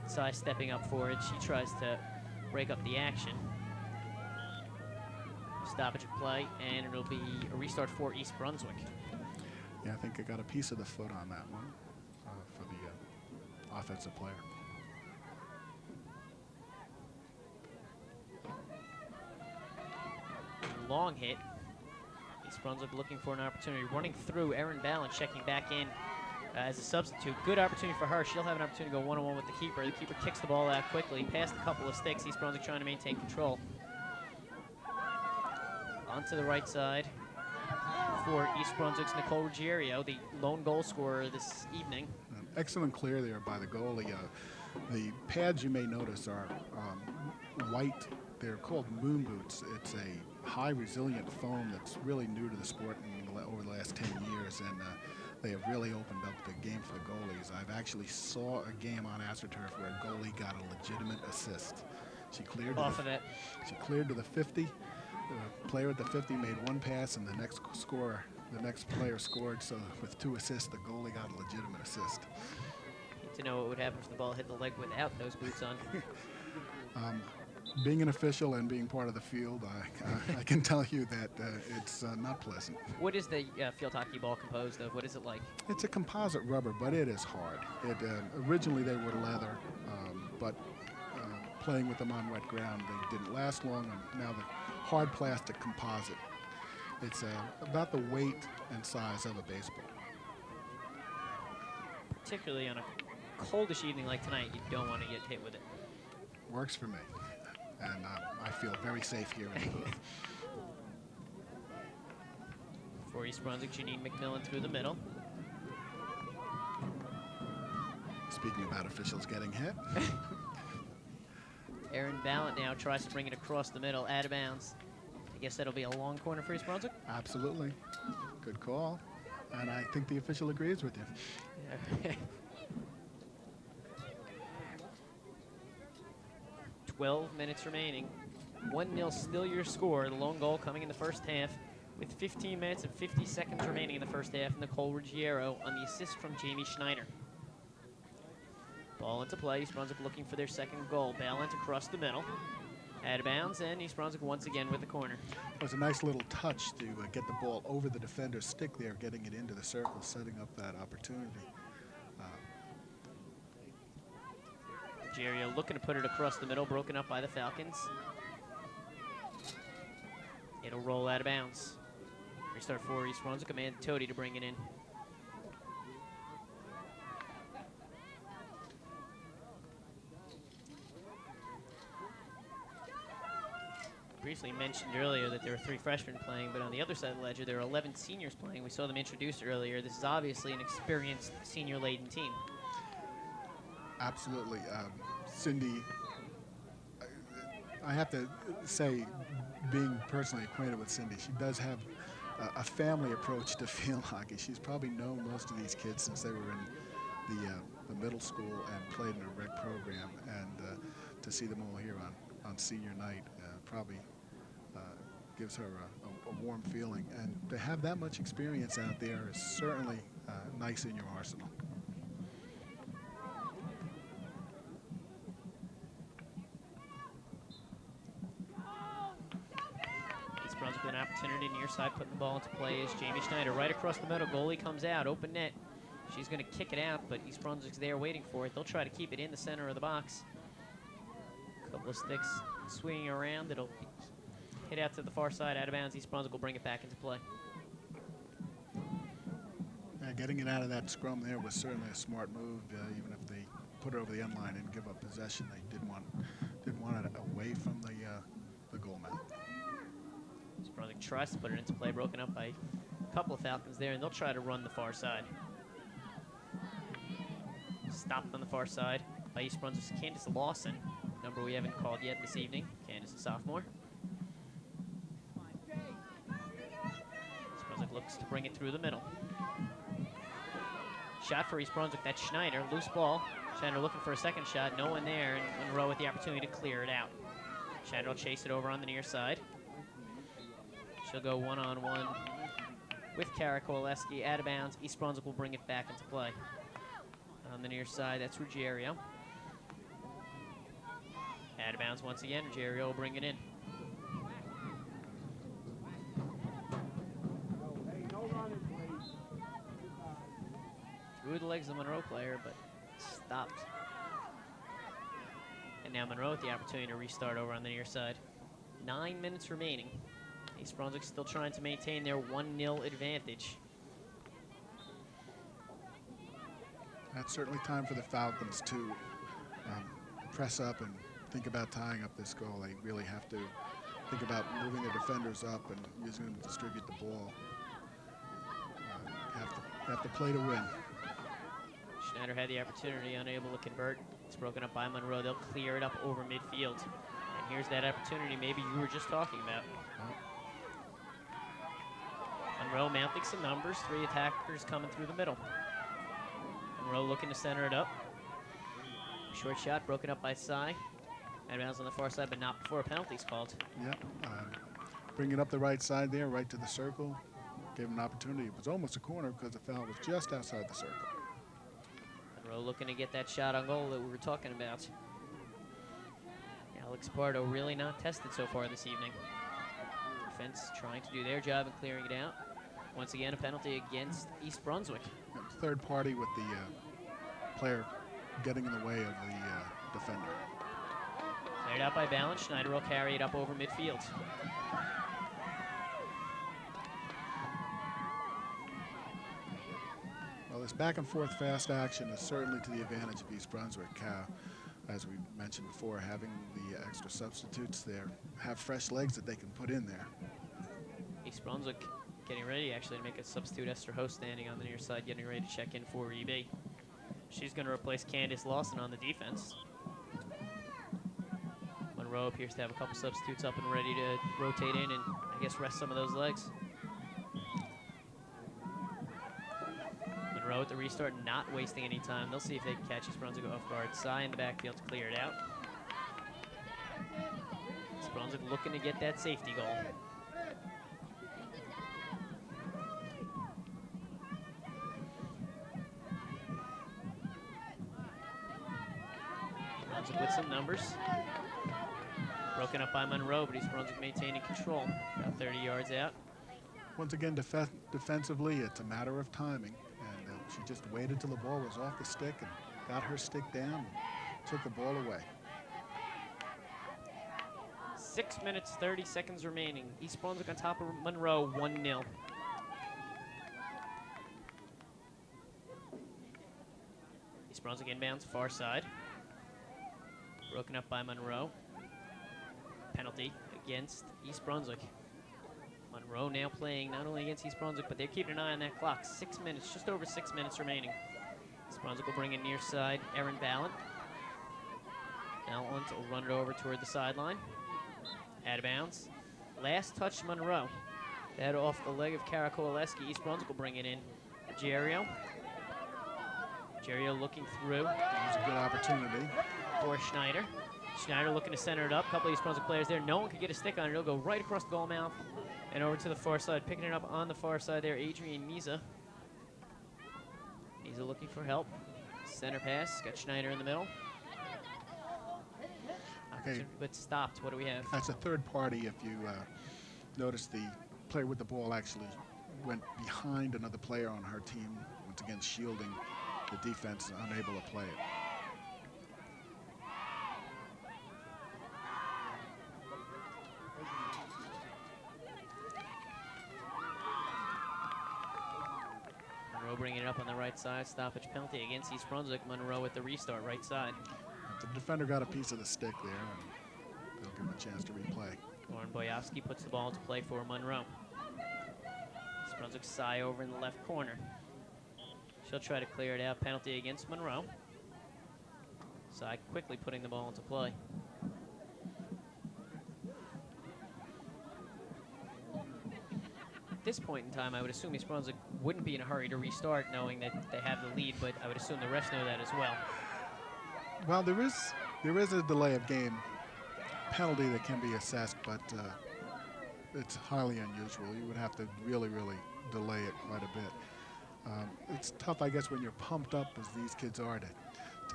Cy stepping up for it. She tries to break up the action. Stoppage of play, and it'll be a restart for East Brunswick. Yeah, I think I got a piece of the foot on that one for the offensive player. Long hit. East Brunswick looking for an opportunity. Running through, Erin Ballin checking back in as a substitute. Good opportunity for her. She'll have an opportunity to go one-on-one with the keeper. The keeper kicks the ball out quickly, past a couple of sticks. East Brunswick trying to maintain control. Onto the right side for East Brunswick's Nicole Ruggiero, the lone goal scorer this evening. An excellent clear there by the goalie. The pads you may notice are white. They're called moon boots. It's a high resilient foam that's really new to the sport over the last 10 years, and they have really opened up the game for the goalies. I've actually saw a game on AstroTurf where a goalie got a legitimate assist. She cleared off of it. She cleared to the 50. The player at the 50 made one pass, and the next player scored. So with 2 assists, the goalie got a legitimate assist. Need to know what would happen if the ball hit the leg without those boots on. Being an official and being part of the field, I can tell you that it's not pleasant. What is the field hockey ball composed of? What is it like? It's a composite rubber, but it is hard. It originally they were leather, but playing with them on wet ground, they didn't last long. And now the hard plastic composite. It's about the weight and size of a baseball. Particularly on a coldish evening like tonight, you don't want to get hit with it. Works for me, and I feel very safe here in the booth. For East Brunswick, Janine McMillan through the middle. Speaking about officials getting hit. Aaron Ballant now tries to bring it across the middle, out of bounds. I guess that'll be a long corner for East Brunswick. Absolutely. Good call. And I think the official agrees with you. Yeah. 12 minutes remaining. 1-0 still your score. The lone goal coming in the first half with 15 minutes and 50 seconds remaining in the first half. Nicole Ruggiero on the assist from Jamie Schneider. Ball into play. East Brunswick looking for their second goal. Ballant across the middle. Out of bounds, and East Brunswick once again with the corner. It was a nice little touch to get the ball over the defender's stick there, getting it into the circle, setting up that opportunity. Ruggiero looking to put it across the middle, broken up by the Falcons. It'll roll out of bounds. Restart for East Brunswick. Amanda Tody to bring it in. Briefly mentioned earlier that there were 3 freshmen playing, but on the other side of the ledger, there are 11 seniors playing. We saw them introduced earlier. This is obviously an experienced senior-laden team. Absolutely. Cindy, I have to say, being personally acquainted with Cindy, she does have a family approach to field hockey. She's probably known most of these kids since they were in the middle school and played in a rec program. And to see them all here on senior night probably gives her a warm feeling. And to have that much experience out there is certainly nice in your arsenal. East Brunswick with an opportunity near side, putting the ball into play is Jamie Schneider. Right across the middle, goalie comes out, open net. She's going to kick it out, but East Brunswick's there waiting for it. They'll try to keep it in the center of the box. A couple of sticks swinging around. It'll hit out to the far side, out of bounds. East Brunswick will bring it back into play. Getting it out of that scrum there was certainly a smart move. Even if they put it over the end line and give up possession, they didn't want it away from the goal man. East Brunswick tries to put it into play, broken up by a couple of Falcons there, and they'll try to run the far side. Stopped on the far side by East Brunswick's Candace Lawson, number we haven't called yet this evening. Candace, a sophomore. East Brunswick looks to bring it through the middle. Shot for East Brunswick, that's Schneider, loose ball. Schneider looking for a second shot, no one there, and Monroe with the opportunity to clear it out. Schneider will chase it over on the near side. She'll go one-on-one with Kara Kowaleski, out of bounds. East Brunswick will bring it back into play. On the near side, that's Ruggiero. Out of bounds once again, Ruggiero will bring it in. Through the legs of the Monroe player, but stopped. And now Monroe with the opportunity to restart over on the near side. 9 minutes remaining. East Brunswick still trying to maintain their 1-0 advantage. That's certainly time for the Falcons to press up and think about tying up this goal. They really have to think about moving the defenders up and using them to distribute the ball. Have to play to win. Schneider had the opportunity, unable to convert. It's broken up by Monroe. They'll clear it up over midfield. And here's that opportunity maybe you were just talking about. Monroe mounting some numbers. 3 attackers coming through the middle. Monroe looking to center it up. Short shot broken up by Sy. Out of bounds on the far side, but not before a penalty's called. Yep. Bring it up the right side there, right to the circle. Gave him an opportunity. It was almost a corner because the foul was just outside the circle. Monroe looking to get that shot on goal that we were talking about. Now Alex Pardo really not tested so far this evening. Defense trying to do their job and clearing it out. Once again, a penalty against East Brunswick. Third party with the player getting in the way of the defender. Cleared out by Balance. Schneider will carry it up over midfield. Well, this back and forth fast action is certainly to the advantage of East Brunswick. As we mentioned before, having the extra substitutes there, have fresh legs that they can put in there. East Brunswick getting ready actually to make a substitute. Esther Host standing on the near side getting ready to check in for EB. She's going to replace Candace Lawson on the defense. Monroe appears to have a couple substitutes up and ready to rotate in and I guess rest some of those legs. Monroe at the restart, not wasting any time. They'll see if they can catch East Brunswick off guard. Cy in the backfield to clear it out. East Brunswick looking to get that safety goal. Brunswick with some numbers. Broken up by Monroe, but East Brunswick maintaining control. About 30 yards out. Once again, defensively, it's a matter of timing. And she just waited till the ball was off the stick and got her stick down and took the ball away. 6 minutes, 30 seconds remaining. East Brunswick on top of Monroe, 1-0. East Brunswick inbounds, far side. Broken up by Monroe. Penalty against East Brunswick. Monroe now playing not only against East Brunswick, but they're keeping an eye on that clock. 6 minutes, just over 6 minutes remaining. East Brunswick will bring in near side Erin Ballant. Ballant will run it over toward the sideline. Out of bounds. Last touch Monroe. That off the leg of Kara Kowaleski. East Brunswick will bring it in. Gerio. Gerio looking through. It was a good opportunity. For Schneider. Schneider looking to center it up. A couple of East Brunswick players there. No one could get a stick on it. It'll go right across the goal mouth and over to the far side. Picking it up on the far side there, Adrian Niza. Niza looking for help. Center pass. Got Schneider in the middle. Okay. But stopped. What do we have? That's a third party. If you notice, the player with the ball actually went behind another player on her team, once again shielding the defense, unable to play it. Monroe bringing it up on the right side. Stoppage penalty against East Brunswick. Monroe at the restart, right side. The defender got a piece of the stick there, and they'll give him a chance to replay. Lauren Boyovsky puts the ball into play for Monroe. East Brunswick Cy over in the left corner. She'll try to clear it out. Penalty against Monroe. Cy quickly putting the ball into play. At this point in time, I would assume East Brunswick wouldn't be in a hurry to restart, knowing that they have the lead, but I would assume the refs know that as well. Well, there is a delay of game penalty that can be assessed, but it's highly unusual. You would have to really, really delay it quite a bit. It's tough, I guess, when you're pumped up as these kids are to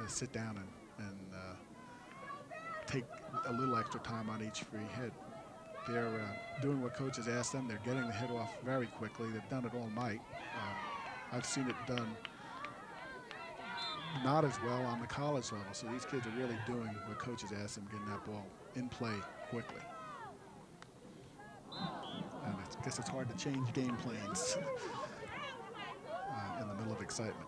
sit down and take a little extra time on each free hit. They're doing what coaches ask them. They're getting the hit off very quickly. They've done it all night. I've seen it done not as well on the college level. So these kids are really doing what coaches ask them, getting that ball in play quickly. And I guess it's hard to change game plans in the middle of excitement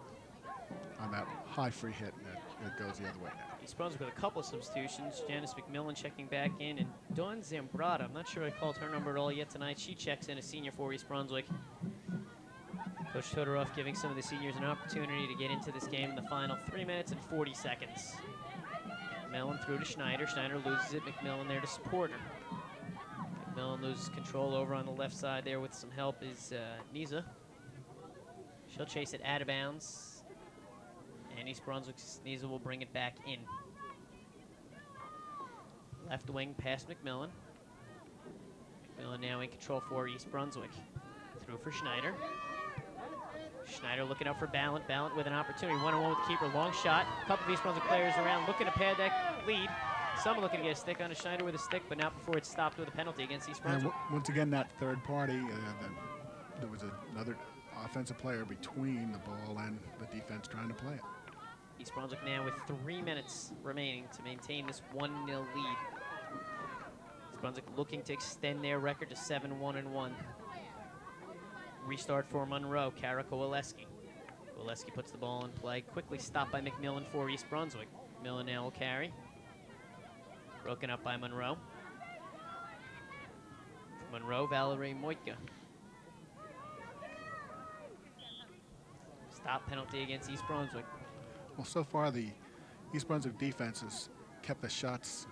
on that high free hit, and it goes the other way now. East Brunswick with a couple of substitutions. Janice McMillan checking back in, and Dawn Zambrata, I'm not sure I called her number at all yet tonight. She checks in, a senior for East Brunswick. Coach Todorov giving some of the seniors an opportunity to get into this game in the final 3 minutes and 40 seconds. McMillan through to Schneider. Schneider loses it. McMillan there to support her. McMillan loses control over on the left side there with some help is Niza. She'll chase it out of bounds. And East Brunswick's Niza will bring it back in. Left wing past McMillan. McMillan now in control for East Brunswick. Through for Schneider. Schneider looking up for Ballant. Ballant with an opportunity. One-on-one with the keeper. Long shot. A couple of East Brunswick players around looking to pad that lead. Someone looking to get a stick on a Schneider with a stick, but not before it's stopped with a penalty against East And Brunswick. once again, that third party, there was another offensive player between the ball and the defense trying to play it. East Brunswick now with 3 minutes remaining to maintain this 1-0 lead. East Brunswick looking to extend their record to 7-1-1. Restart for Monroe, Kara Kowaleski. Kowaleski puts the ball in play, quickly stopped by McMillan for East Brunswick. McMillan now will carry. Broken up by Monroe. Monroe, Valerie Moitka. Stop penalty against East Brunswick. Well, so far the East Brunswick defense has kept the shots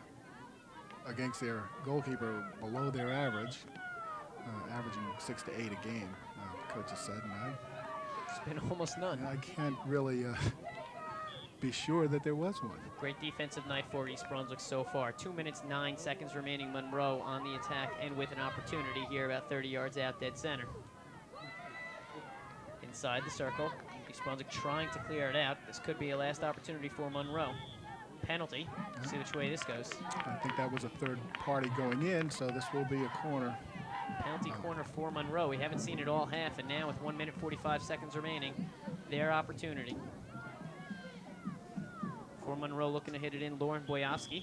against their goalkeeper below their average, averaging 6 to 8 a game. The coach has said, and It's been almost none. I can't really be sure that there was one. Great defensive night for East Brunswick so far. 2 minutes, 9 seconds remaining. Monroe on the attack and with an opportunity here about 30 yards out dead center. Inside the circle. East Brunswick trying to clear it out. This could be a last opportunity for Monroe. Penalty. See which way this goes. I think that was a third party going in, so this will be a corner. Penalty corner for Monroe. We haven't seen it all half, and now with 1 minute 45 seconds remaining, their opportunity. For Monroe, looking to hit it in, Lauren Boyowski.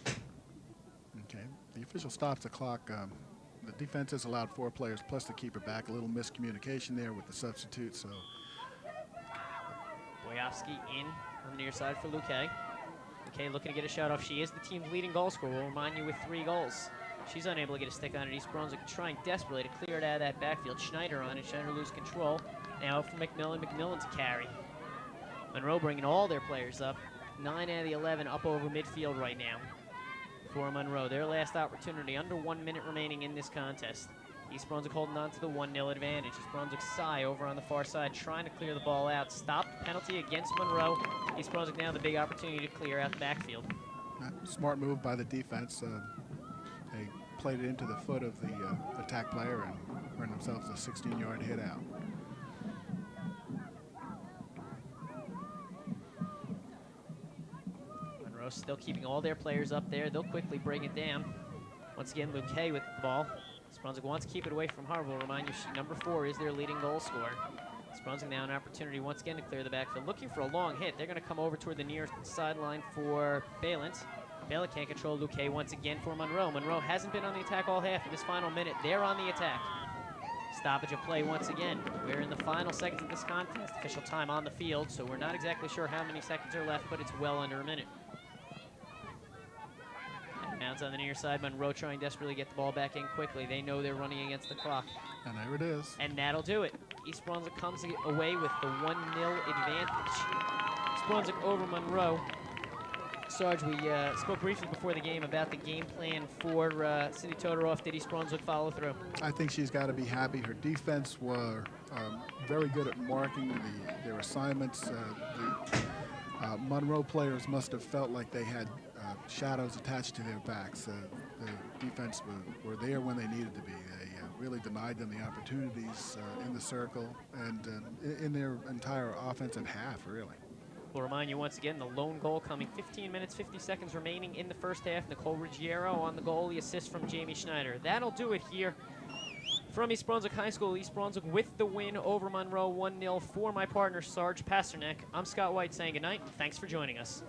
Okay, the official stops the clock. The defense has allowed 4 players plus the keeper back. A little miscommunication there with the substitute, so. Boyowski in on the near side for Luque. Luque looking to get a shot off. She is the team's leading goal scorer. We'll remind you with 3 goals. She's unable to get a stick on it. East Brunswick trying desperately to clear it out of that backfield. Schneider on it. Schneider lose control. Now for McMillan. McMillan to carry. Monroe bringing all their players up. 9 out of the 11 up over midfield right now for Monroe. Their last opportunity. Under 1 minute remaining in this contest. East Brunswick holding on to the 1-0 advantage. East Brunswick Cy over on the far side trying to clear the ball out. Stopped penalty against Monroe. East Brunswick now the big opportunity to clear out the backfield. Smart move by the defense. They played it into the foot of the attack player and earned themselves a 16-yard hit out. Monroe still keeping all their players up there. They'll quickly bring it down. Once again, Luque with the ball. East Brunswick wants to keep it away from Harvard. We'll remind you, number 4 is their leading goal scorer. East Brunswick now an opportunity once again to clear the backfield. Looking for a long hit. They're going to come over toward the near sideline for Balint. Balint can't control Luque once again for Monroe. Monroe hasn't been on the attack all half of this final minute. They're on the attack. Stoppage of play once again. We're in the final seconds of this contest. Official time on the field, so we're not exactly sure how many seconds are left, but it's well under a minute. Mounts on the near side. Monroe trying desperately to get the ball back in quickly. They know they're running against the clock. And there it is. And that'll do it. East Brunswick comes away with the 1-0 advantage. East Brunswick over Monroe. Sarge, we spoke briefly before the game about the game plan for Cindy Todoroff. Did East Brunswick follow through? I think she's got to be happy. Her defense were very good at marking their assignments. The Monroe players must have felt like they had shadows attached to their backs. The defense were there when they needed to be. They really denied them the opportunities in the circle and in their entire offensive half, really. We'll remind you once again, the lone goal coming 15 minutes, 50 seconds remaining in the first half. Nicole Ruggiero on the goal, the assist from Jamie Schneider. That'll do it here from East Brunswick High School. East Brunswick with the win over Monroe 1-0. For my partner, Sarge Pasternak, I'm Scott White saying goodnight. Thanks for joining us.